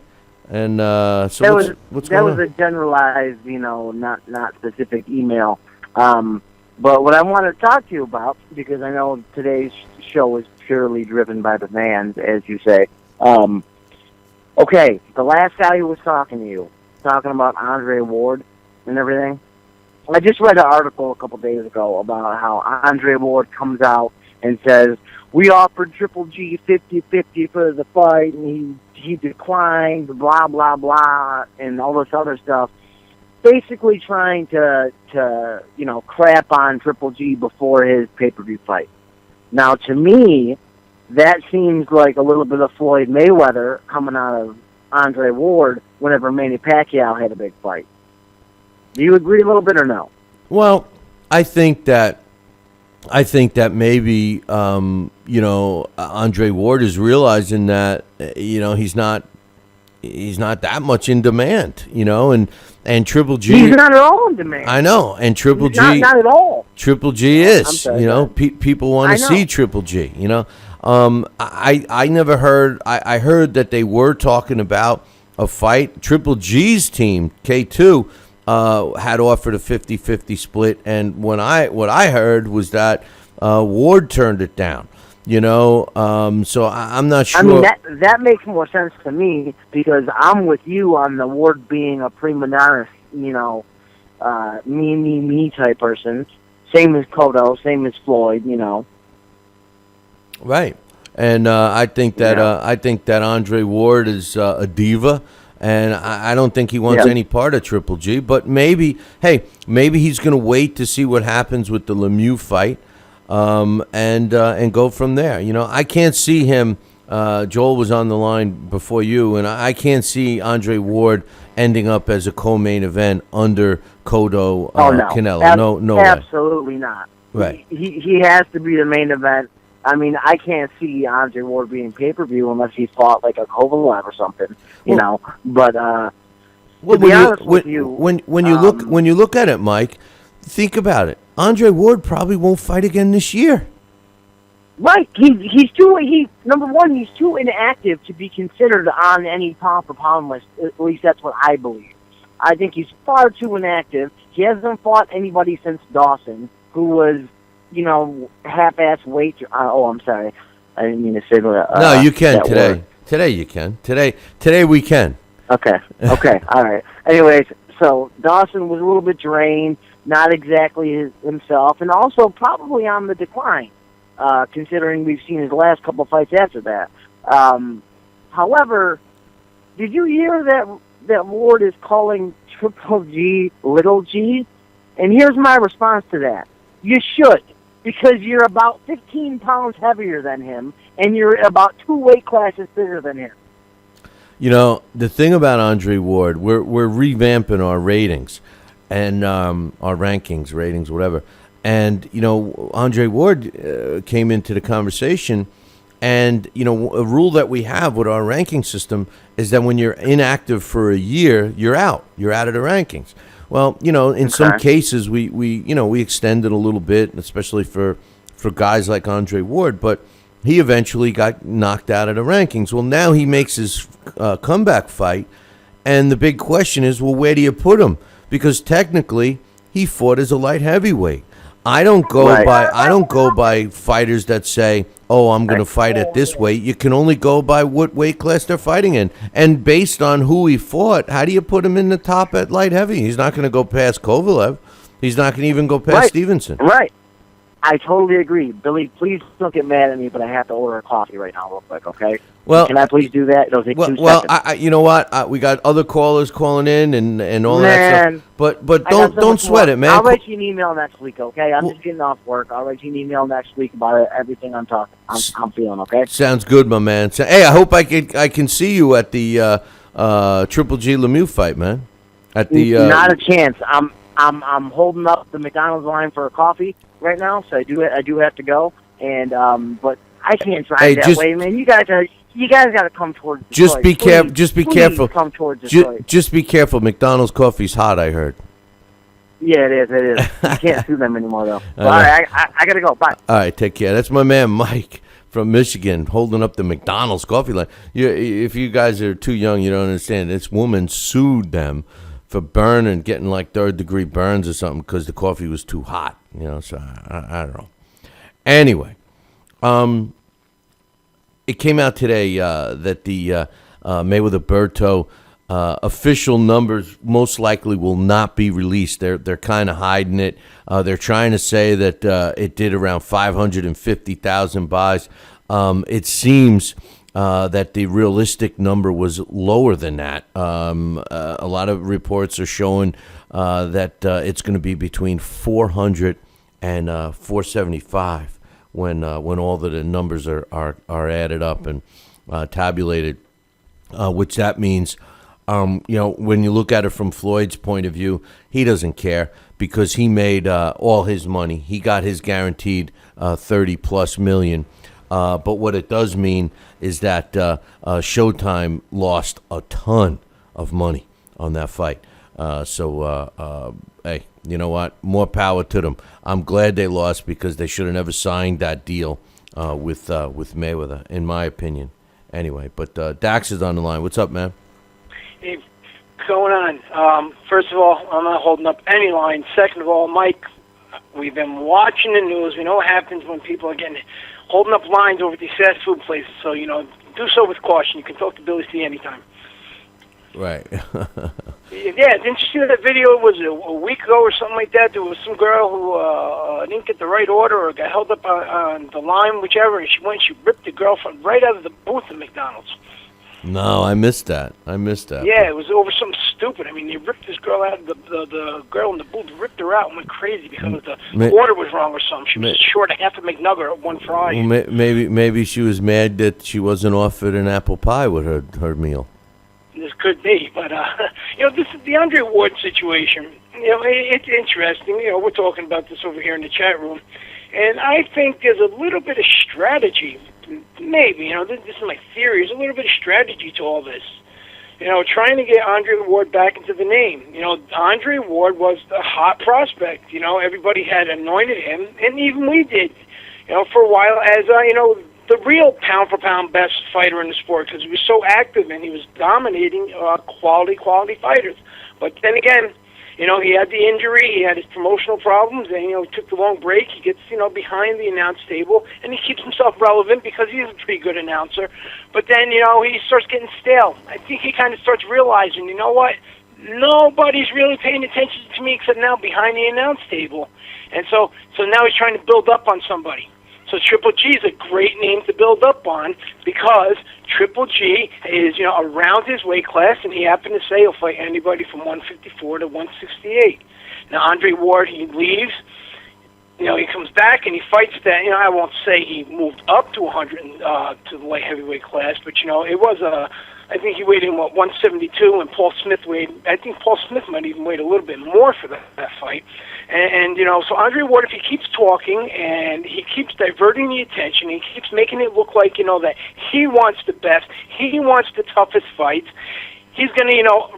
and so what's going on? That was a generalized, not specific email. But what I want to talk to you about, because I know today's show is purely driven by the fans, as you say. Okay, the last guy who was talking to you, talking about Andre Ward and everything. I just read an article a couple days ago about how Andre Ward comes out and says, we offered Triple G 50-50 for the fight, and he declined, blah, blah, blah, and all this other stuff, basically trying to crap on Triple G before his pay-per-view fight. Now, to me, that seems like a little bit of Floyd Mayweather coming out of Andre Ward whenever Manny Pacquiao had a big fight. Do you agree a little bit or no? Well, I think that maybe Andre Ward is realizing that he's not that much in demand, and Triple G. He's not at all in demand. I know, and Triple G not at all. Triple G is, sorry, people want to see Triple G. I never heard. I heard that they were talking about a fight. Triple G's team, K2, had offered a 50-50 split, and what I heard was that Ward turned it down. So I'm not sure. I mean, that makes more sense to me, because I'm with you on the Ward being a prima donna, me type person. Same as Cotto, same as Floyd, Right, and I think that Andre Ward is a diva, and I don't think he wants any part of Triple G. But maybe he's going to wait to see what happens with the Lemieux fight, and go from there. I can't see him. Joel was on the line before you, and I can't see Andre Ward ending up as a co-main event under Cotto Canelo. No, absolutely not. Right. He has to be the main event. I mean, I can't see Andre Ward being pay-per-view unless he fought like a Kovalev or something, But to be honest with you, when you look at it, Mike, think about it. Andre Ward probably won't fight again this year. Right. He's too inactive to be considered on any pound for pound list. At least that's what I believe. I think he's far too inactive. He hasn't fought anybody since Dawson, who was, half-ass weight. I'm sorry. I didn't mean to say that. No, you can today. Word. Today you can. Today we can. Okay. All right. Anyways, so Dawson was a little bit drained, not exactly himself, and also probably on the decline, considering we've seen his last couple fights after that. However, did you hear that Ward is calling Triple G Little G? And here's my response to that. You should, because you're about 15 pounds heavier than him, and you're about 2 weight classes bigger than him. The thing about Andre Ward, we're revamping our ratings and our rankings, ratings, whatever. And, Andre Ward came into the conversation, and, a rule that we have with our ranking system is that when you're inactive for a year, you're out. You're out of the rankings. Well, in some cases, we extended a little bit, especially for guys like Andre Ward, but he eventually got knocked out of the rankings. Well, now he makes his comeback fight, and the big question is, well, where do you put him? Because technically, he fought as a light heavyweight. I don't go by fighters that say, "Oh, I'm going to fight at this weight." You can only go by what weight class they're fighting in, and based on who he fought, how do you put him in the top at light heavy? He's not going to go past Kovalev. He's not going to even go past Stevenson. Right. I totally agree. Billy, please don't get mad at me, but I have to order a coffee right now real quick, okay? Well, can I please do that? It'll take 2 seconds. Well, you know what? We got other callers calling in and all that stuff. But don't sweat it, man. I'll write you an email next week, okay? I'm just getting off work. I'll write you an email next week about everything I'm feeling, okay? Sounds good, my man. Hey, I hope I can see you at the Triple G Lemieux fight, man. At the not a chance. I'm holding up the McDonald's line for a coffee right now, so I do have to go. And but I can't drive that way, man. You guys got to come towards Detroit. Just be careful. Just be careful. Come towards Detroit. Just be careful. McDonald's coffee's hot, I heard. Yeah, it is. You can't sue them anymore, though. All right, I got to go. Bye. All right, take care. That's my man Mike from Michigan holding up the McDonald's coffee line. If you guys are too young, you don't understand. This woman sued them for burning, getting like third-degree burns or something because the coffee was too hot. So I don't know. Anyway, it came out today that the Mayweather-Berto official numbers most likely will not be released. They're kind of hiding it. They're trying to say that it did around 550,000 buys. It seems that the realistic number was lower than that. A lot of reports are showing that it's going to be between 400 and 475 when all the numbers are added up and tabulated, which that means. When you look at it from Floyd's point of view, he doesn't care because he made all his money. He got his guaranteed 30+ million. But what it does mean is that Showtime lost a ton of money on that fight. Hey, you know what? More power to them. I'm glad they lost because they should have never signed that deal with Mayweather, in my opinion. Anyway, but Dax is on the line. What's up, man? Hey, what's going on? First of all, I'm not holding up any line. Second of all, Mike, we've been watching the news. We know what happens when people are holding up lines over these fast food places. So, do so with caution. You can talk to Billy C anytime. Right. Yeah, didn't you see that video? It was a week ago or something like that. There was some girl who didn't get the right order or got held up on the line, whichever, and she ripped the girlfriend right out of the booth at McDonald's. No, I missed that. Yeah, it was over something stupid. I mean, they ripped this girl out. The girl in the booth ripped her out and went crazy because the order was wrong or something. She was short a half a McNugget at one fry. Well, maybe she was mad that she wasn't offered an apple pie with her meal. This could be, but this is the Andre Ward situation. It's interesting. We're talking about this over here in the chat room, and I think there's a little bit of strategy. Maybe, this is my theory. There's a little bit of strategy to all this. Trying to get Andre Ward back into the name. Andre Ward was the hot prospect. Everybody had anointed him, and even we did, for a while as, the real pound-for-pound best fighter in the sport because he was so active and he was dominating quality fighters. But then again, he had the injury, he had his promotional problems, and, he took the long break. He gets, behind the announce table, and he keeps himself relevant because he's a pretty good announcer. But then, he starts getting stale. I think he kind of starts realizing, you know what? Nobody's really paying attention to me except now behind the announce table. And so now he's trying to build up on somebody. So Triple G is a great name to build up on because Triple G is, around his weight class, and he happened to say he'll fight anybody from 154 to 168. Now, Andre Ward, he leaves. He comes back and he fights that. I won't say he moved up to 100 to the light heavyweight class, but, it was I think he weighed in, 172, and Paul Smith I think Paul Smith might even weighed a little bit more for that fight. And so Andre Ward, if he keeps talking and he keeps diverting the attention, he keeps making it look like, that he wants the best, he wants the toughest fights, he's going to,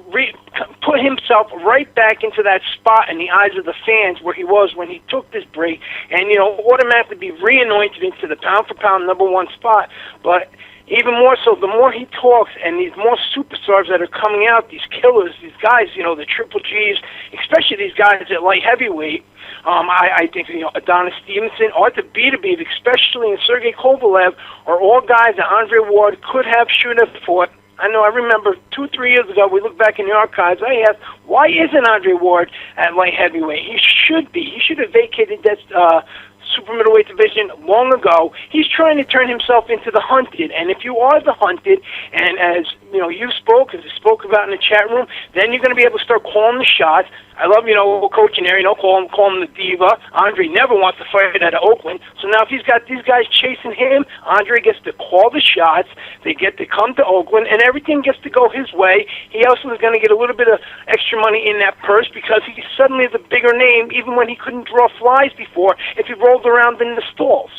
put himself right back into that spot in the eyes of the fans where he was when he took this break and, automatically be re-anointed into the pound-for-pound number one spot. But even more so, the more he talks and these more superstars that are coming out, these killers, these guys, the Triple Gs, especially these guys at light heavyweight, I think, Adonis Stevenson, Arthur Beterbiev, especially, and Sergey Kovalev are all guys that Andre Ward could have, should have fought. I remember 2-3 years ago, we looked back in the archives, I asked, why isn't Andre Ward at light heavyweight? He should be. He should have vacated that super middleweight division long ago. He's trying to turn himself into the hunted, and if you are the hunted, and as you spoke, as I spoke about in the chat room, then you're going to be able to start calling the shots. I love, Coach and Harry, call him the diva. Andre never wants to fight out of Oakland, so now if he's got these guys chasing him, Andre gets to call the shots, they get to come to Oakland, and everything gets to go his way. He also is going to get a little bit of extra money in that purse because he suddenly is a bigger name, even when he couldn't draw flies before, if he rolled around in the stalls.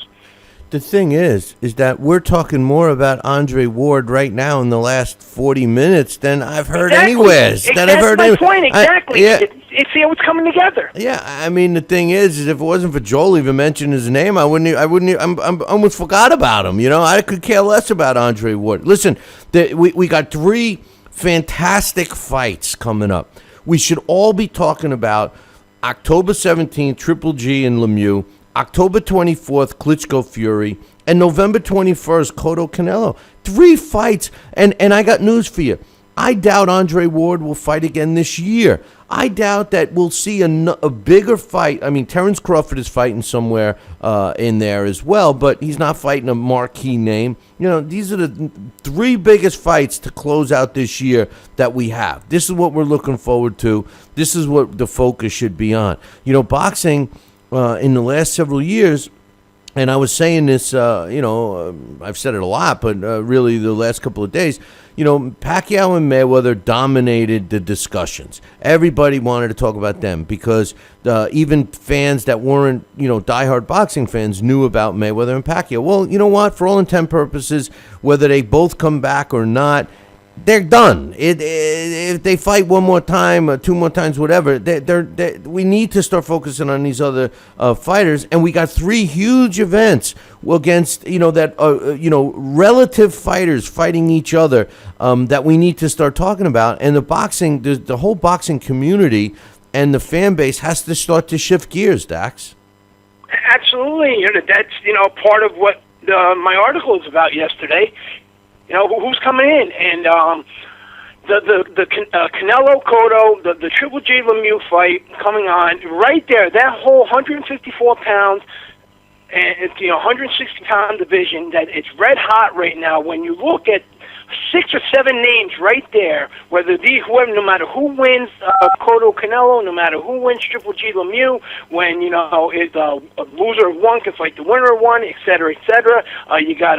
The thing is that we're talking more about Andre Ward right now in the last 40 minutes than I've heard anywhere. That's my point, exactly. It's how it's coming together. Yeah, I mean, the thing is if it wasn't for Joel even mentioning his name, I almost forgot about him. I could care less about Andre Ward. Listen, we got 3 fantastic fights coming up. We should all be talking about October 17th, Triple G and Lemieux, October 24th, Klitschko Fury, and November 21st, Cotto Canelo. 3 fights, and I got news for you. I doubt Andre Ward will fight again this year. I doubt that we'll see a bigger fight. I mean, Terrence Crawford is fighting somewhere in there as well, but he's not fighting a marquee name. You know, these are the 3 biggest fights to close out this year that we have. This is what we're looking forward to. This is what the focus should be on. You know, boxing in the last several years, and I was saying this, I've said it a lot, but really the last couple of days, you know, Pacquiao and Mayweather dominated the discussions. Everybody wanted to talk about them because even fans that weren't, diehard boxing fans knew about Mayweather and Pacquiao. Well, you know what? For all intent purposes, whether they both come back or not, they're done. If they fight one more time, 2 more times, whatever, we need to start focusing on these other fighters. And we got 3 huge events against, relative fighters fighting each other that we need to start talking about. And the whole boxing community and the fan base has to start to shift gears, Dax. Absolutely. That's, part of what my article is about yesterday. Who's coming in, and the Canelo Cotto, the Triple G Lemieux fight coming on right there. That whole 154 pounds and 160-pound division, that it's red hot right now. When you look at 6 or 7 names right there, no matter who wins Cotto Canelo, no matter who wins Triple G Lemieux, when a loser of one can fight the winner of one, et cetera, et cetera. You got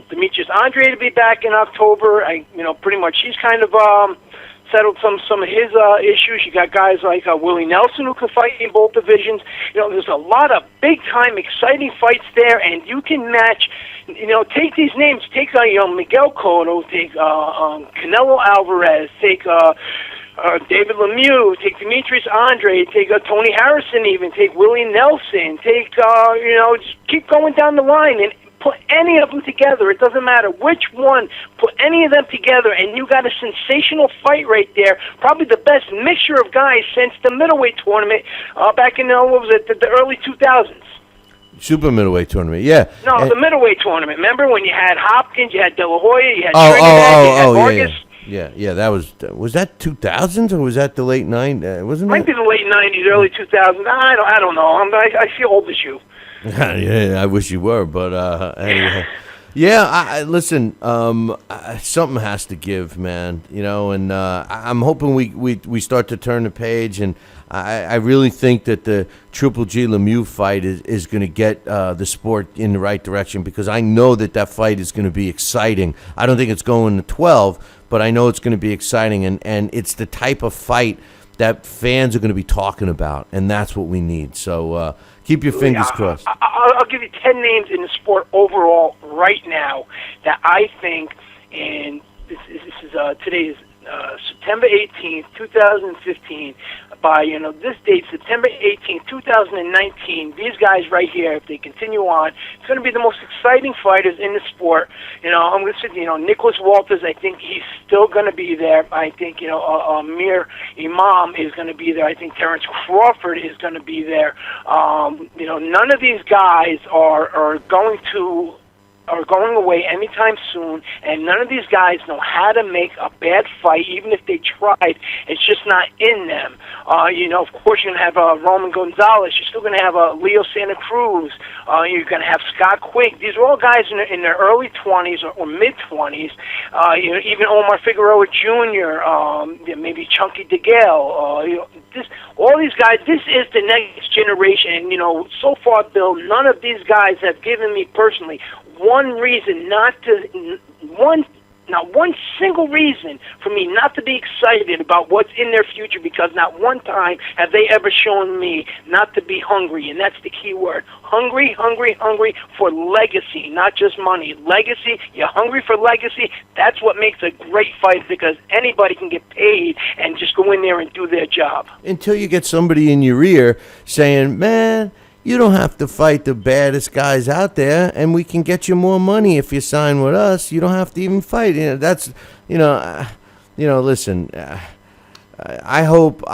Demetrius Andre to be back in October. Pretty much he's kind of settled some of his issues. You got guys like Willie Nelson who can fight in both divisions. There's a lot of big-time, exciting fights there, and you can match. Take these names. Take Miguel Cotto. Take Canelo Alvarez. Take David Lemieux. Take Demetrius Andre. Take Tony Harrison. Even take Willie Nelson. Take just keep going down the line and put any of them together. It doesn't matter which one. Put any of them together, and you got a sensational fight right there. Probably the best mixture of guys since the middleweight tournament back in the early 2000s. Super middleweight tournament, yeah. No, the middleweight tournament. Remember when you had Hopkins, you had De La Hoya, you had Trinidad, you had Vargas? Yeah. That was that 2000s or was that the late 90s? Wasn't it? Might be the late 90s, early 2000s. I don't know. I feel old as you. Yeah, I wish you were, but anyway. Yeah, listen, something has to give, man, and I'm hoping we start to turn the page, and I really think that the Triple G Lemieux fight is going to get the sport in the right direction, because I know that fight is going to be exciting. I don't think it's going to 12, but I know it's going to be exciting, and it's the type of fight that fans are going to be talking about, and that's what we need. So keep your fingers crossed. I'll give you 10 names in the sport overall right now that I think, and this is today is September 18th, 2015. By this date, September 18th, 2019, these guys right here, if they continue on, it's going to be the most exciting fighters in the sport. I'm going to say, Nicholas Walters, I think he's still going to be there. I think, Amir Imam is going to be there. I think Terrence Crawford is going to be there. None of these guys are going away anytime soon, and none of these guys know how to make a bad fight, even if they tried. It's just not in them. Of course, you're going to have Roman Gonzalez. You're still going to have Leo Santa Cruz. You're going to have Scott Quigg. These are all guys in their early 20s or mid-20s. Even Omar Figueroa Jr., maybe Chunky DeGale. All these guys, this is the next generation. And, so far, Bill, none of these guys have given me personally not one single reason for me not to be excited about what's in their future, because not one time have they ever shown me not to be hungry, and that's the key word. Hungry for legacy, not just money. Legacy, you're hungry for legacy, that's what makes a great fight, because anybody can get paid and just go in there and do their job. Until you get somebody in your ear saying, man, you don't have to fight the baddest guys out there, and we can get you more money if you sign with us. You don't have to even fight. Listen. I hope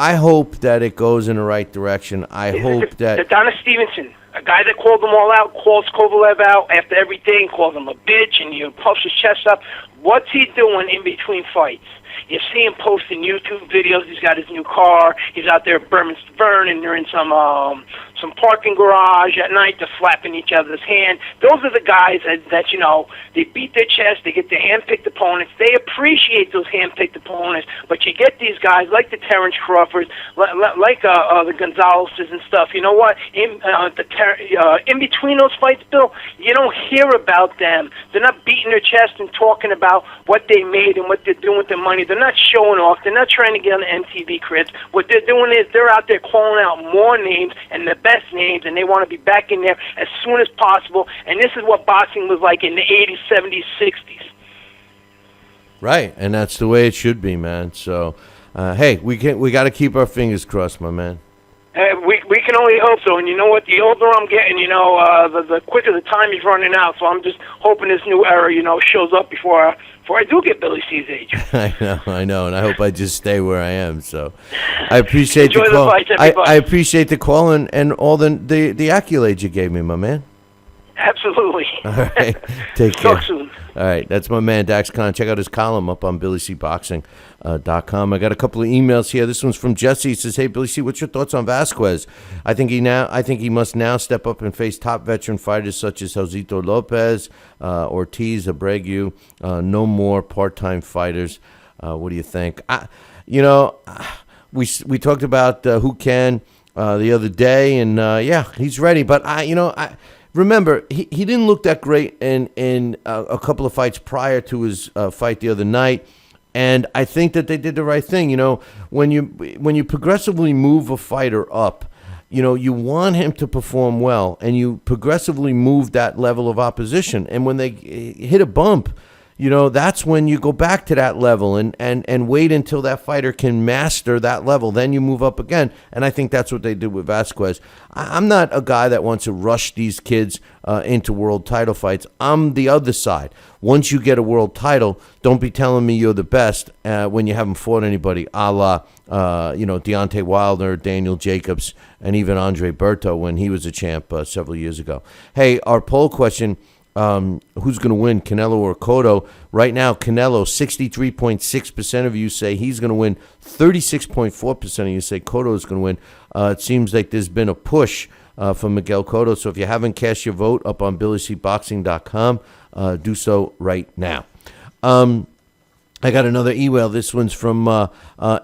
that it goes in the right direction. I hope that Adonis Stevenson, a guy that called them all out, calls Kovalev out after everything, calls him a bitch, and puffs his chest up. What's he doing in between fights? You see him posting YouTube videos. He's got his new car. He's out there at Burn, and they're in some parking garage at night. They're slapping each other's hand. Those are the guys that you know, they beat their chest. They get their hand-picked opponents. They appreciate those hand-picked opponents. But you get these guys like the Terrence Crawfords, like the Gonzaleses and stuff. You know what? In between those fights, Bill, you don't hear about them. They're not beating their chest and talking about what they made and what they're doing with their money. They're not showing off. They're not trying to get on the MTV cribs. What they're doing is they're out there calling out more names and the best names, and they want to be back in there as soon as possible. And this is what boxing was like in the 80s, 70s, 60s. Right, and that's the way it should be, man. So, hey, we got to keep our fingers crossed, my man. We can only hope so, and you know what? The older I'm getting, you know, the quicker the time is running out. So I'm just hoping this new era, you know, shows up before I do get Billy C's age. I know, and I hope I just stay where I am. So I appreciate Enjoy the call. The fights, everybody. I appreciate the call and all the accolades you gave me, my man. Absolutely. All right, take care. Talk soon. All right, that's my man Dax Khan. Check out his column up on BillyCBoxing.com. I got a couple of emails here. This one's from Jesse. He says, "Hey Billy C, what's your thoughts on Vasquez? I think he must now step up and face top veteran fighters such as Josito Lopez, Ortiz, Abreu. No more part-time fighters. What do you think?" We talked about who can the other day, and yeah, he's ready. But remember, he didn't look that great in a couple of fights prior to his fight the other night, and I think that they did the right thing. You know, when you progressively move a fighter up, you know, you want him to perform well, and you progressively move that level of opposition. And when they hit a bump, you know, that's when you go back to that level and wait until that fighter can master that level. Then you move up again. And I think that's what they did with Vasquez. I'm not a guy that wants to rush these kids into world title fights. I'm the other side. Once you get a world title, don't be telling me you're the best when you haven't fought anybody, a la Deontay Wilder, Daniel Jacobs, and even Andre Berto when he was a champ several years ago. Hey, our poll question, who's going to win, Canelo or Cotto? Right now, Canelo, 63.6% of you say he's going to win. 36.4% of you say Cotto is going to win. It seems like there's been a push for Miguel Cotto. So if you haven't cast your vote up on BillyCBoxing.com, do so right now. I got another email. This one's from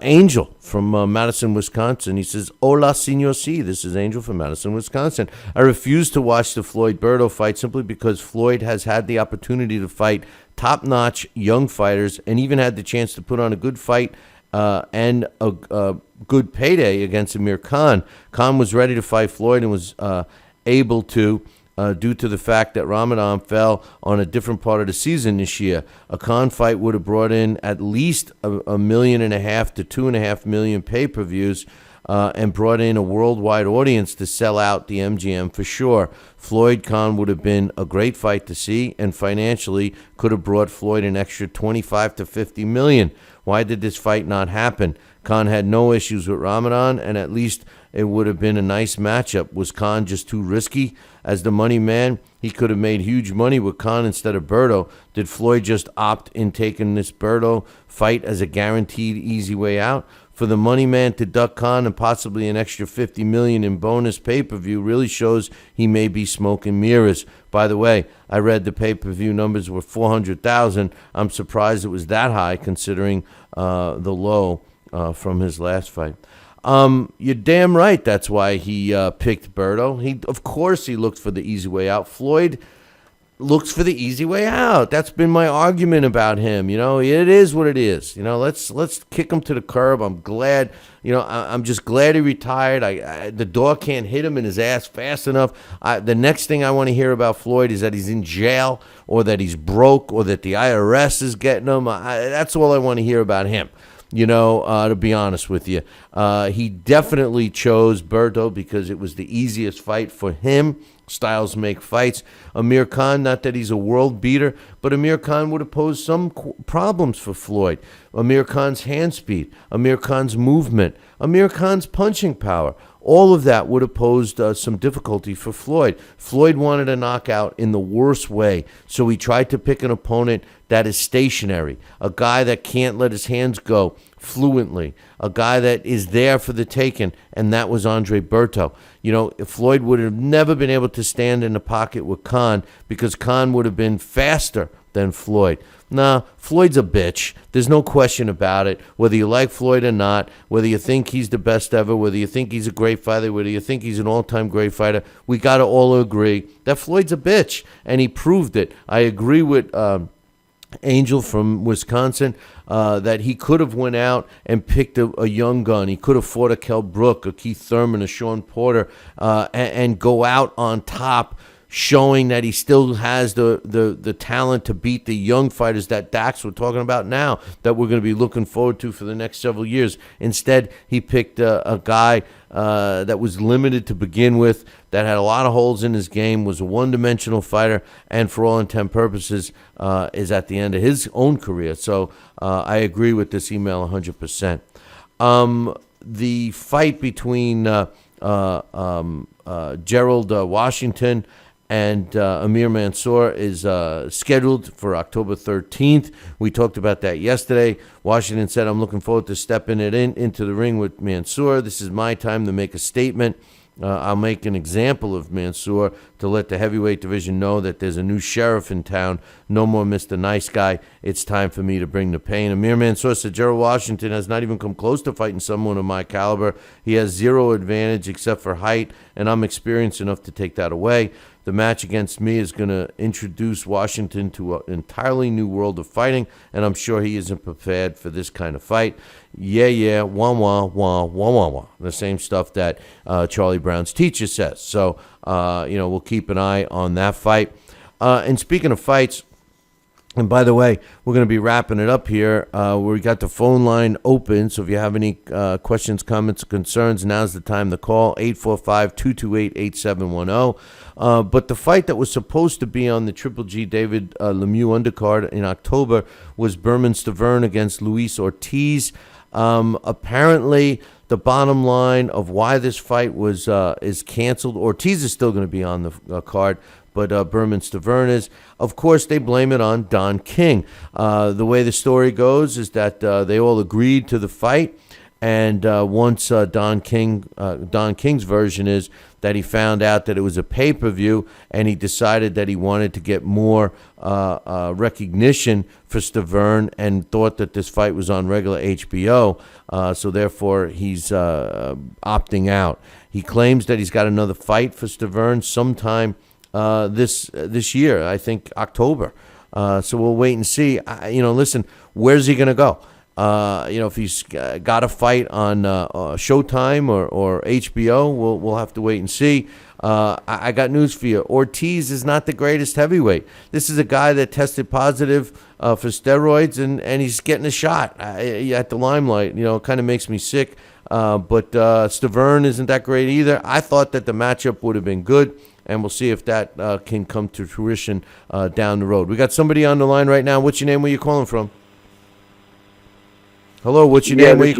Angel from Madison, Wisconsin. He says, "Hola, Señor C." This is Angel from Madison, Wisconsin. "I refuse to watch the Floyd-Berto fight simply because Floyd has had the opportunity to fight top-notch young fighters and even had the chance to put on a good fight and a good payday against Amir Khan. Khan was ready to fight Floyd and was able to, due to the fact that Ramadan fell on a different part of the season this year. A Khan fight would have brought in at least $1.5 million to $2.5 million pay-per-views and brought in a worldwide audience to sell out the MGM for sure. Floyd Khan would have been a great fight to see, and financially could have brought Floyd an extra $25 to $50 million. Why did this fight not happen? Khan had no issues with Ramadan, and at least it would have been a nice matchup. Was Khan just too risky? As the money man, he could have made huge money with Khan instead of Berto. Did Floyd just opt in taking this Berto fight as a guaranteed easy way out? For the money man to duck Khan and possibly an extra $50 million in bonus pay-per-view really shows he may be smoking mirrors. By the way, I read the pay-per-view numbers were 400,000. I'm surprised it was that high considering the low from his last fight. You're damn right. That's why he picked Berto. Of course, he looked for the easy way out. Floyd looks for the easy way out. That's been my argument about him. You know, it is what it is. You know, let's kick him to the curb. I'm glad. You know, I'm just glad he retired. The dog can't hit him in his ass fast enough. The next thing I want to hear about Floyd is that he's in jail or that he's broke or that the IRS is getting him. That's all I want to hear about him. You know, to be honest with you. He definitely chose Berto because it was the easiest fight for him. Styles make fights. Amir Khan, not that he's a world beater, but Amir Khan would have posed some problems for Floyd. Amir Khan's hand speed, Amir Khan's movement, Amir Khan's punching power. All of that would have posed some difficulty for Floyd. Floyd wanted a knockout in the worst way, so he tried to pick an opponent that is stationary, a guy that can't let his hands go fluently, a guy that is there for the taking, and that was Andre Berto. You know, Floyd would have never been able to stand in the pocket with Khan because Khan would have been faster than Floyd. Nah, Floyd's a bitch. There's no question about it. Whether you like Floyd or not, whether you think he's the best ever, whether you think he's a great fighter, whether you think he's an all-time great fighter, we got to all agree that Floyd's a bitch, and he proved it. I agree with Angel from Wisconsin that he could have went out and picked a young gun. He could have fought a Kell Brook, a Keith Thurman, a Sean Porter, and go out on top, showing that he still has the talent to beat the young fighters that Dax we're talking about now, that we're going to be looking forward to for the next several years. Instead, he picked a guy that was limited to begin with, that had a lot of holes in his game, was a one-dimensional fighter, and for all intent purposes is at the end of his own career. So I agree with this email 100%. The fight between Gerald Washington and Amir Mansour is scheduled for October 13th. We talked about that yesterday. Washington said, I'm looking forward to stepping into the ring with Mansour. This is my time to make a statement. I'll make an example of Mansour to let the heavyweight division know that there's a new sheriff in town. No more Mr. Nice Guy. It's time for me to bring the pain. Amir Mansour said Gerald Washington has not even come close to fighting someone of my caliber. He has zero advantage except for height, and I'm experienced enough to take that away. The match against me is going to introduce Washington to an entirely new world of fighting, and I'm sure he isn't prepared for this kind of fight. Yeah, wah, wah, wah, wah, wah, wah. The same stuff that Charlie Brown's teacher says. So, we'll keep an eye on that fight. And speaking of fights, and by the way, we're going to be wrapping it up here. We got the phone line open, so if you have any questions, comments, or concerns, now's the time to call, 845-228-8710. But the fight that was supposed to be on the Triple G David Lemieux undercard in October was Berman Stavern against Luis Ortiz. Apparently, the bottom line of why this fight was is canceled. Ortiz is still going to be on the card, but Berman Stavern is. Of course, they blame it on Don King. The way the story goes is that they all agreed to the fight, and once Don King's version is that he found out that it was a pay-per-view, and he decided that he wanted to get more recognition for Stavern and thought that this fight was on regular HBO, so therefore he's opting out. He claims that he's got another fight for Stavern sometime this year, I think October. So we'll wait and see. Listen, where's he going to go? If he's got a fight on Showtime or HBO, we'll have to wait and see. I got news for you. Ortiz is not the greatest heavyweight. This is a guy that tested positive for steroids, and he's getting a shot at the limelight. It kind of makes me sick. But Stavern isn't that great either. I thought that the matchup would have been good, and we'll see if that can come to fruition down the road. We got somebody on the line right now. What's your name? Where you calling from? Hello, what's your name? This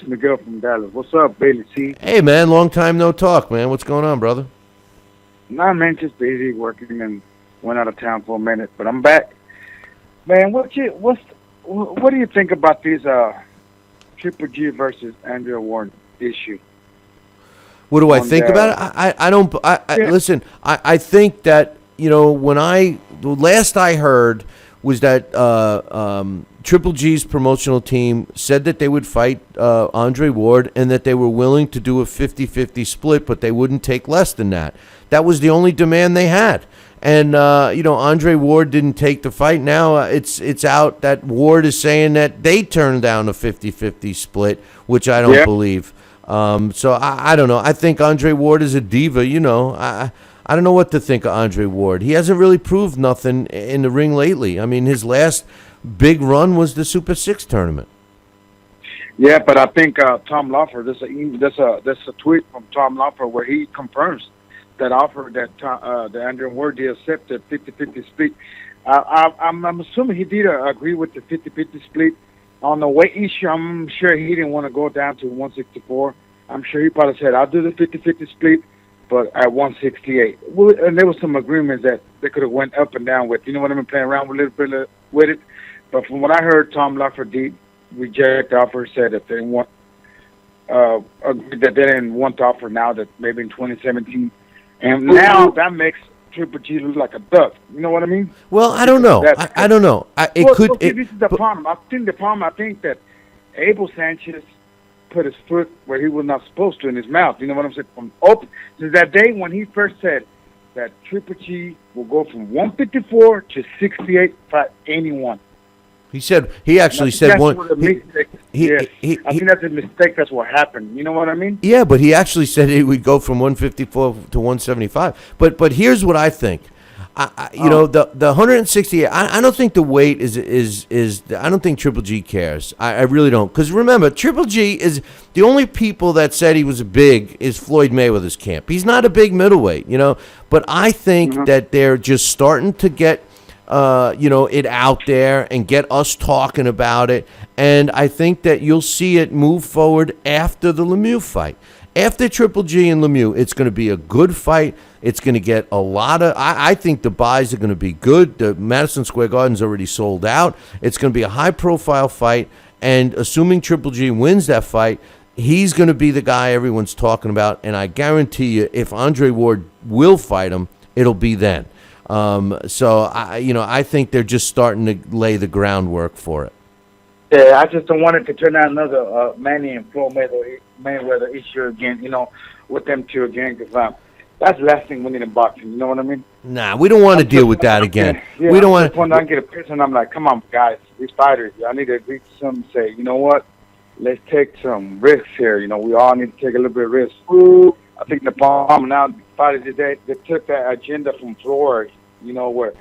is Miguel from Dallas. What's up, Bailey C? Hey, man, long time no talk, man. What's going on, brother? Nah, man, just busy working and went out of town for a minute, but I'm back. Man, what do you think about this Triple G versus Andrea Ward issue? What do I think about it? Listen, I think that, the last I heard was that Triple G's promotional team said that they would fight Andre Ward and that they were willing to do a 50-50 split, but they wouldn't take less than that. That was the only demand they had. And, Andre Ward didn't take the fight. Now it's out that Ward is saying that they turned down a 50-50 split, which I don't believe. So I don't know. I think Andre Ward is a diva, I don't know what to think of Andre Ward. He hasn't really proved nothing in the ring lately. I mean, his last big run was the Super 6 tournament. Yeah, but I think Tom Loeffler. There's a tweet from Tom Loeffler where he confirms that offer that the Andrew Ward did accept the 50-50 split. I'm assuming he did agree with the 50-50 split on the weight issue. I'm sure he didn't want to go down to 164. I'm sure he probably said, "I'll do the 50-50 split, but at 168." Well, and there was some agreements that they could have went up and down with. You know what I mean? Playing around with a little bit with it. But from what I heard, Tom Loeffler did reject the offer. Said that they didn't want agreed that they didn't want the offer now. That maybe in 2017, and now that makes Triple G look like a duck. You know what I mean? Well, I don't know. I don't know. This is the problem. I think that Abel Sanchez put his foot where he was not supposed to in his mouth. You know what I'm saying? From open since that day when he first said that Triple G will go from 154 to 68 for anyone. He actually said one. I think that's a mistake. That's what happened. You know what I mean? Yeah, but he actually said he would go from 154 to 175. But here's what I think. You know, the 168. I don't think the weight is. I don't think Triple G cares. I really don't. Because remember, Triple G is the only people that said he was big is Floyd Mayweather's camp. He's not a big middleweight, you know. But I think that they're just starting to get. It out there and get us talking about it. And I think that you'll see it move forward after the Lemieux fight. After Triple G and Lemieux, it's going to be a good fight. It's going to get a lot of, I think the buys are going to be good. The Madison Square Garden's already sold out. It's going to be a high-profile fight. And assuming Triple G wins that fight, he's going to be the guy everyone's talking about. And I guarantee you, if Andre Ward will fight him, it'll be then. I think they're just starting to lay the groundwork for it. Yeah, I just don't want it to turn out another Manny and Floyd Mayweather issue again, you know, with them two again, because that's the last thing we need in boxing, you know what I mean? Nah, we don't want to deal with that again. Yeah, we don't want to. I get a pitch and I'm like, come on, guys, these fighters, I need to agree to something, say, you know what, let's take some risks here, you know, we all need to take a little bit of risk. I think the problem now, fighters today, they took that agenda from Florida. You know, where,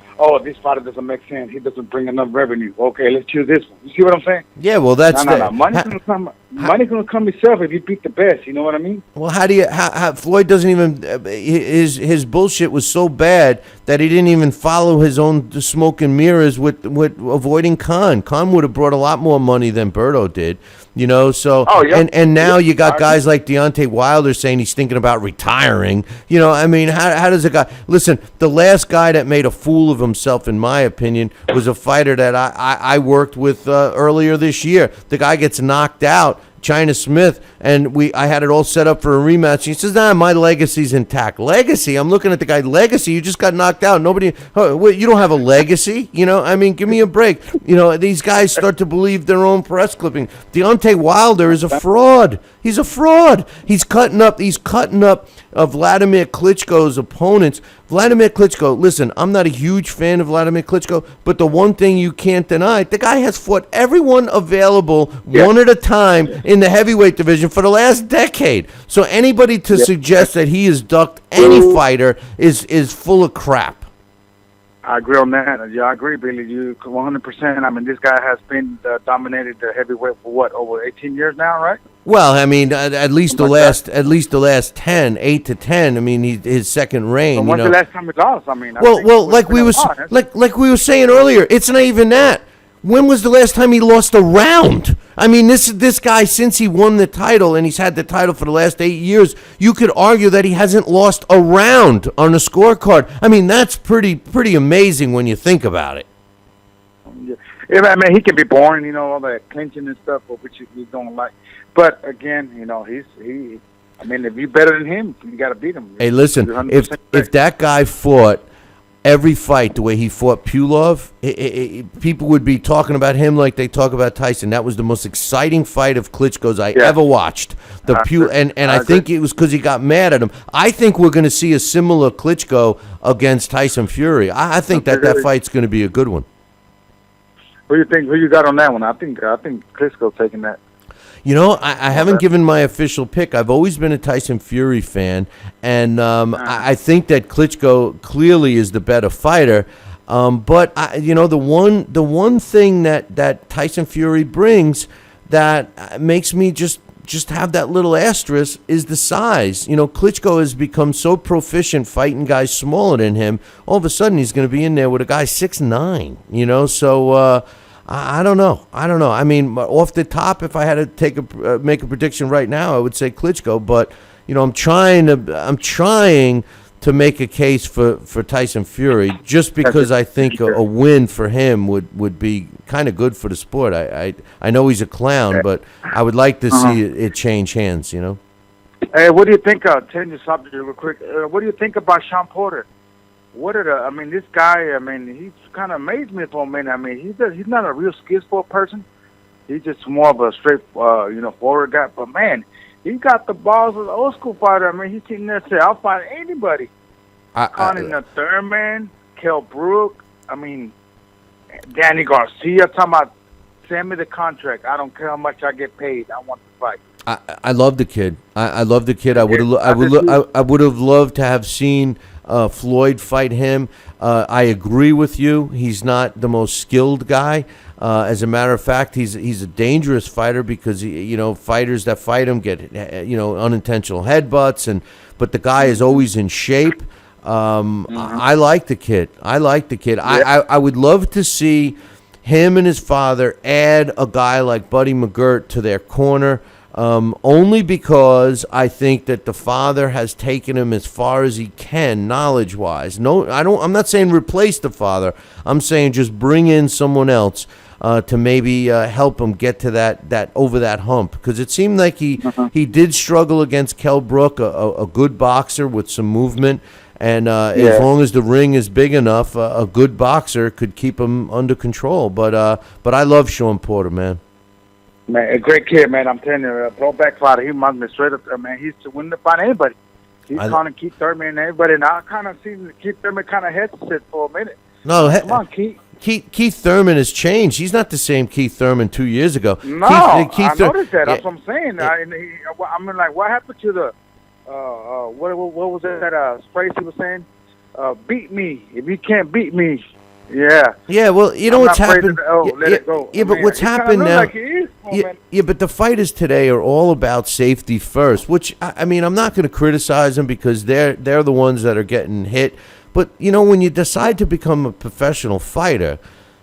this fighter doesn't make sense. He doesn't bring enough revenue. Okay, let's choose this one. You see what I'm saying? Yeah, well, that's no. Money's going to come. Money's going to come itself if you beat the best. You know what I mean? Well, how Floyd doesn't even, his bullshit was so bad that he didn't even follow his own smoke and mirrors with avoiding Khan. Khan would have brought a lot more money than Berto did. You know, so and now you got guys like Deontay Wilder saying he's thinking about retiring. You know, I mean, how does a guy listen? The last guy that made a fool of himself, in my opinion, was a fighter that I worked with earlier this year. The guy gets knocked out, China Smith, and I had it all set up for a rematch. He says, "Nah, my legacy's intact." Legacy? I'm looking at the guy. Legacy? You just got knocked out. Nobody. You don't have a legacy. You know? I mean, give me a break. You know, these guys start to believe their own press clipping. Deontay Wilder is a fraud. He's a fraud. He's cutting up Vladimir Klitschko's opponents. Vladimir Klitschko, listen, I'm not a huge fan of Vladimir Klitschko, but the one thing you can't deny, the guy has fought everyone available one at a time in the heavyweight division for the last decade. So anybody to suggest that he has ducked any fighter is full of crap. I agree on that. Yeah, I agree, Billy. You 100%. I mean, this guy has been dominated the heavyweight for over 18 years now, right? Well, I mean, at least the last 10, 8 to 10. I mean, his second reign. When's the last time he lost? I mean, like we were saying earlier, it's not even that. When was the last time he lost a round? I mean, this guy, since he won the title, and he's had the title for the last 8 years, you could argue that he hasn't lost a round on a scorecard. I mean, that's pretty amazing when you think about it. Yeah, I mean, he can be boring, you know, all that clinching and stuff, which you don't like. But again, you know, he. I mean, if you're better than him, you got to beat him. Hey, listen, if that guy fought every fight the way he fought Pulov, people would be talking about him like they talk about Tyson. That was the most exciting fight of Klitschko's I ever watched. I think it was because he got mad at him. I think we're going to see a similar Klitschko against Tyson Fury. I think that fight's going to be a good one. Who you think? Who you got on that one? I think Klitschko's taking that. You know, I haven't given my official pick. I've always been a Tyson Fury fan, and I think that Klitschko clearly is the better fighter. But the one thing that Tyson Fury brings that makes me just have that little asterisk is the size. Klitschko has become so proficient fighting guys smaller than him. All of a sudden, he's going to be in there with a guy 6'9", so I don't know. I mean, off the top, if I had to make a prediction right now, I would say Klitschko, but I'm trying to make a case for Tyson Fury just because I think a win for him would be kind of good for the sport. I know he's a clown, but I would like to see it change hands, Hey, what do you think? Change the subject real quick. What do you think about Sean Porter? This guy, he's kind of amazed me for a minute. He's not a real skill sport person. He's just more of a straight, forward guy. But, man, he got the balls of the old school fighter. He's sitting there saying, I'll fight anybody. Conor Thurman, Kell Brook, Danny Garcia, talking about, send me the contract. I don't care how much I get paid. I want to fight. I love the kid. I love the kid. I would have loved to have seen Floyd fight him. I agree with you. He's not the most skilled guy. As a matter of fact, he's a dangerous fighter because fighters that fight him get unintentional headbutts, but the guy is always in shape. I like the kid. Yeah. I would love to see him and his father add a guy like Buddy McGirt to their corner. Only because I think that the father has taken him as far as he can, knowledge-wise. No, I'm not saying replace the father. I'm saying just bring in someone else to maybe help him get to that over that hump. Because it seemed like he did struggle against Kell Brook, a good boxer with some movement. And as long as the ring is big enough, a good boxer could keep him under control. But I love Sean Porter, man. Man, a great kid, man. I'm telling you, a throwback fighter. He must be straight up there, man. He's to win to fight anybody. He's trying to keep Thurman and everybody. And I kind of seen Keith Thurman kind of hesitant for a minute. No, come on, Keith. Keith Thurman has changed. He's not the same Keith Thurman 2 years ago. No, I noticed that. That's what I'm saying. What happened to the what was that phrase he was saying? Beat me. If you can't beat me. Yeah. Yeah, well, you know what's happened. Let it go. Yeah, but what's happened now? But the fighters today are all about safety first, which I'm not going to criticize them because they're the ones that are getting hit. But when you decide to become a professional fighter,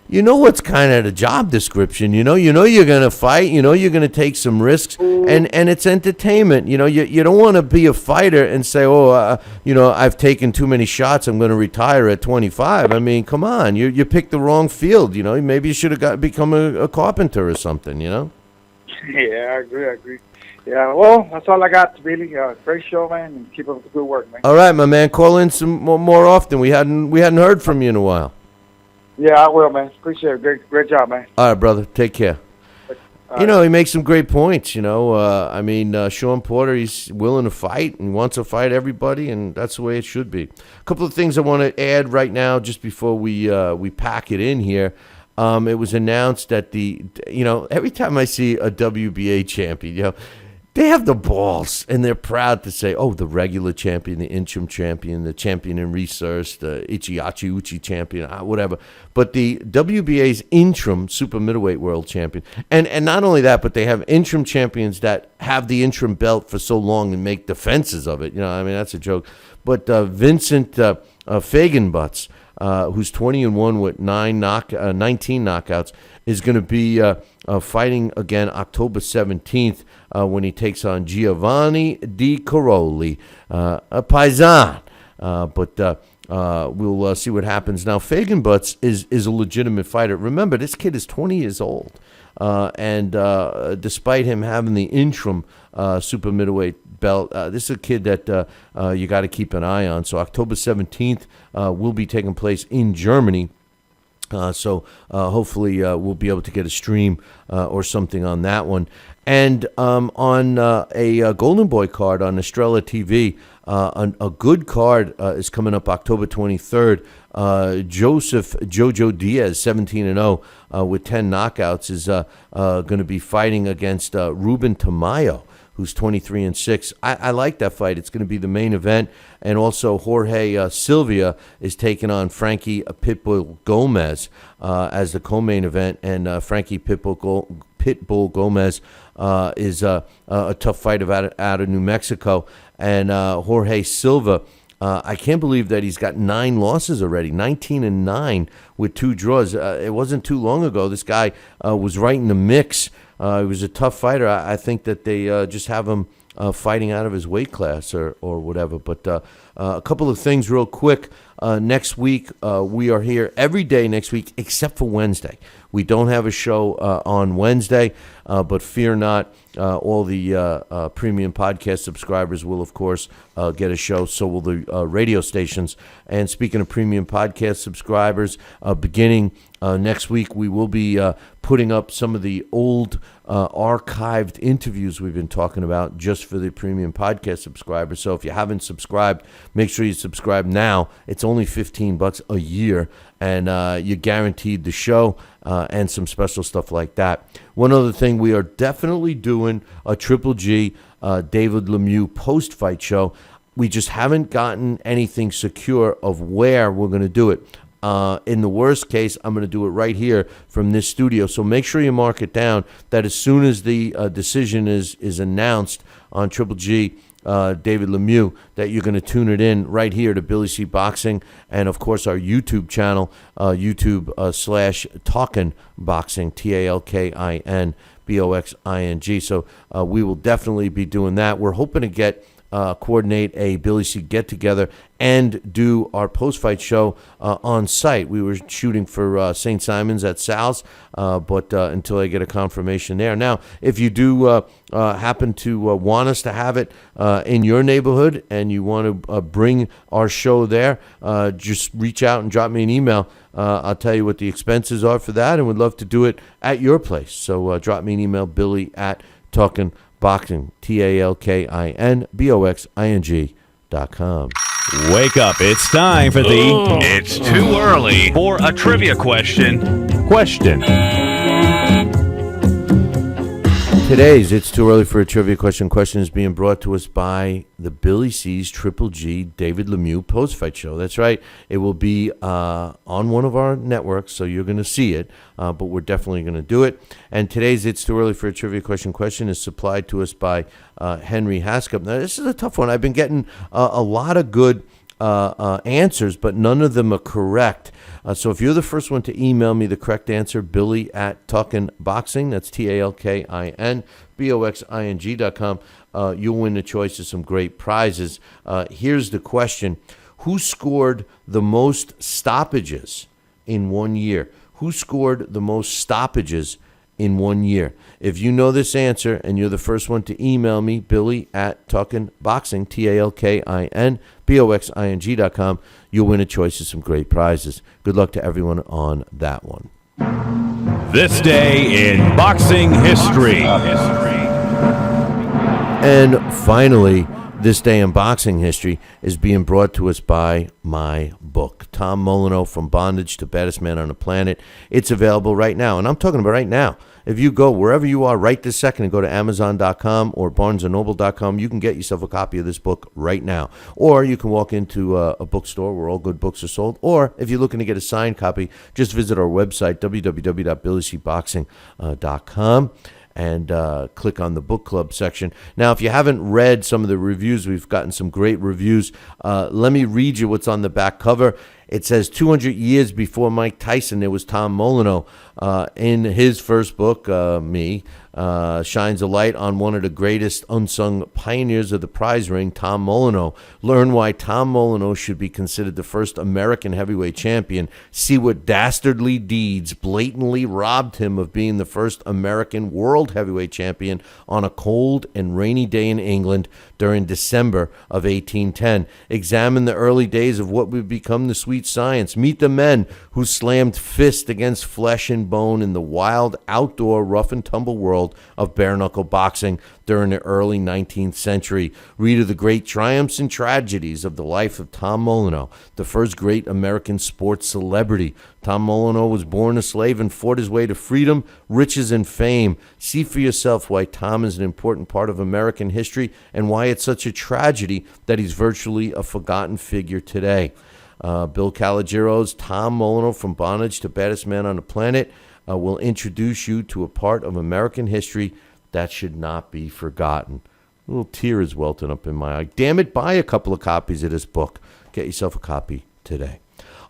what's kind of the job description. You're going to fight. You're going to take some risks, and it's entertainment. You don't want to be a fighter and say, I've taken too many shots. I'm going to retire at 25. Come on, you picked the wrong field. Maybe you should have become a carpenter or something. Yeah, I agree. Yeah, well, that's all I got, Billy. Great show, man, and keep up the good work, man. All right, my man. Call in some more often. We hadn't heard from you in a while. Yeah, I will, man. Appreciate it. Great job, man. All right, brother. Take care. He makes some great points, Sean Porter, he's willing to fight and wants to fight everybody, and that's the way it should be. A couple of things I want to add right now just before we pack it in here. It was announced that every time I see a WBA champion, they have the balls, and they're proud to say, the regular champion, the interim champion, the champion in research, the Uchi champion, whatever. But the WBA's interim super middleweight world champion. And not only that, but they have interim champions that have the interim belt for so long and make defenses of it. That's a joke. But Vincent Fagenbutz, who's 20-1 with 19 knockouts, is going to be fighting again October 17th when he takes on Giovanni Di Caroli, a Paisan. But we'll see what happens. Now, Fagenbutz is a legitimate fighter. Remember, this kid is 20 years old. And despite him having the interim super middleweight belt, this is a kid that you got to keep an eye on. So October 17th will be taking place in Germany. So hopefully we'll be able to get a stream or something on that one. And on a Golden Boy card on Estrella TV, a good card is coming up October 23rd. Joseph Jojo Diaz, 17-0 with 10 knockouts, is going to be fighting against Ruben Tamayo, who's 23-6. I like that fight. It's going to be the main event. And also Jorge Silva is taking on Frankie Pitbull Gomez as the co-main event. And Frankie Pitbull Pitbull Gomez is a tough fight out of New Mexico. And Jorge Silva, I can't believe that he's got 9 losses already, 19-9 with 2 draws. It wasn't too long ago. This guy was right in the mix. He was a tough fighter. I think that they just have him fighting out of his weight class or whatever. But a couple of things real quick. Next week, we are here every day next week except for Wednesday. We don't have a show on Wednesday, but fear not. All the premium podcast subscribers will, of course, get a show. So will the radio stations. And speaking of premium podcast subscribers, beginning next week, we will be putting up some of the old archived interviews we've been talking about just for the premium podcast subscribers. So if you haven't subscribed, make sure you subscribe now. It's only $15 a year, and you're guaranteed the show and some special stuff like that. One other thing, we are definitely doing a Triple G David Lemieux post-fight show. We just haven't gotten anything secure of where we're going to do it. In the worst case, I'm going to do it right here from this studio. So make sure you mark it down that as soon as the decision is announced on Triple G, David Lemieux, that you're going to tune it in right here to Billy C Boxing, and of course our YouTube channel, YouTube/Talkin Boxing, TALKINBOXING. So we will definitely be doing that. We're hoping to coordinate a Billy C get-together and do our post-fight show on site. We were shooting for St. Simon's at Sal's, but until I get a confirmation there. Now, if you do happen to want us to have it in your neighborhood and you want to bring our show there, just reach out and drop me an email. I'll tell you what the expenses are for that, and we'd love to do it at your place. So drop me an email, Billy@TalkinBoxing, TALKINBOXING.com. Wake up. It's time for the It's Too Early for a Trivia Question. Today's It's Too Early for a Trivia Question is being brought to us by the Billy C's Triple G David Lemieux post-fight show. That's right. It will be on one of our networks, so you're going to see it, but we're definitely going to do it. And today's It's Too Early for a Trivia Question is supplied to us by Henry Haskup. Now, this is a tough one. I've been getting a lot of good answers, but none of them are correct. So if you're the first one to email me the correct answer, Billy@TalkinBoxing, that's TALKINBOXING.com, you'll win the choice of some great prizes. Here's the question. Who scored the most stoppages in 1 year? Who scored the most stoppages in 1 year? If you know this answer and you're the first one to email me, Billy@TalkinBoxing, TALKINBOXING.com, you'll win a choice of some great prizes. Good luck to everyone on that one. This day in boxing history. And finally, this day in boxing history is being brought to us by my book, Tom Molyneux, From Bondage to Baddest Man on the Planet. It's available right now, and I'm talking about right now. If you go wherever you are right this second and go to Amazon.com or BarnesandNoble.com, you can get yourself a copy of this book right now. Or you can walk into a bookstore where all good books are sold. Or if you're looking to get a signed copy, just visit our website, www.billycboxing.com. and click on the book club section. Now, if you haven't read some of the reviews, we've gotten some great reviews. Let me read you what's on the back cover. It says 200 years before Mike Tyson, there was Tom Molyneux. In his first book, Me, shines a light on one of the greatest unsung pioneers of the prize ring, Tom Molyneux. Learn why Tom Molyneux should be considered the first American heavyweight champion. See what dastardly deeds blatantly robbed him of being the first American world heavyweight champion on a cold and rainy day in England during December of 1810. Examine the early days of what would become the sweet science. Meet the men who slammed fist against flesh and bone in the wild, outdoor, rough and tumble world of bare-knuckle boxing during the early 19th century. Read of the great triumphs and tragedies of the life of Tom Molyneux, the first great American sports celebrity. Tom Molyneux was born a slave and fought his way to freedom, riches, and fame. See for yourself why Tom is an important part of American history and why it's such a tragedy that he's virtually a forgotten figure today. Bill Caligiro's Tom Molyneux, From Bondage to Baddest Man on the Planet. will introduce you to a part of American history that should not be forgotten. A little tear is welting up in my eye. Damn it, buy a couple of copies of this book. Get yourself a copy today.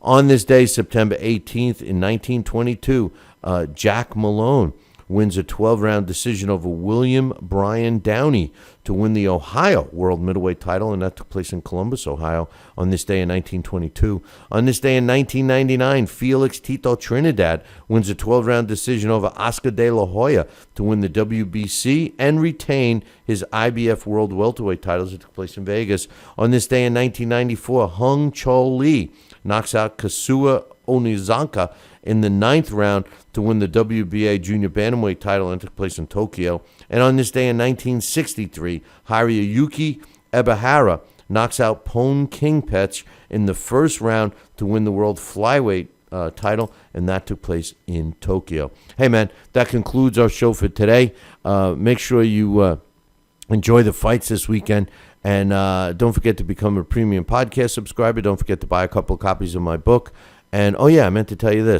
On this day, September 18th, in 1922, Jack Malone wins a 12-round decision over William Bryan Downey to win the Ohio World Middleweight title, and that took place in Columbus, Ohio, on this day in 1922. On this day in 1999, Felix Tito Trinidad wins a 12-round decision over Oscar De La Hoya to win the WBC and retain his IBF World Welterweight titles. It took place in Vegas. On this day in 1994, Hung Chol Lee knocks out Kasua Onizanka in the 9th round to win the WBA Junior Bantamweight title, and took place in Tokyo. And on this day in 1963, Hiroyuki Ebahara knocks out Pone Kingpetch in the 1st round to win the World Flyweight title, and that took place in Tokyo. Hey, man, that concludes our show for today. Make sure you enjoy the fights this weekend. And don't forget to become a premium podcast subscriber. Don't forget to buy a couple of copies of my book. And, oh, yeah, I meant to tell you this.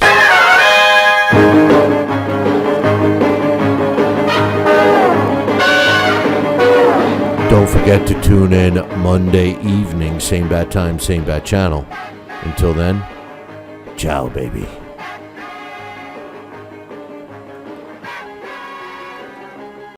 Don't forget to tune in Monday evening, same bat time, same bat channel. Until then, ciao, baby.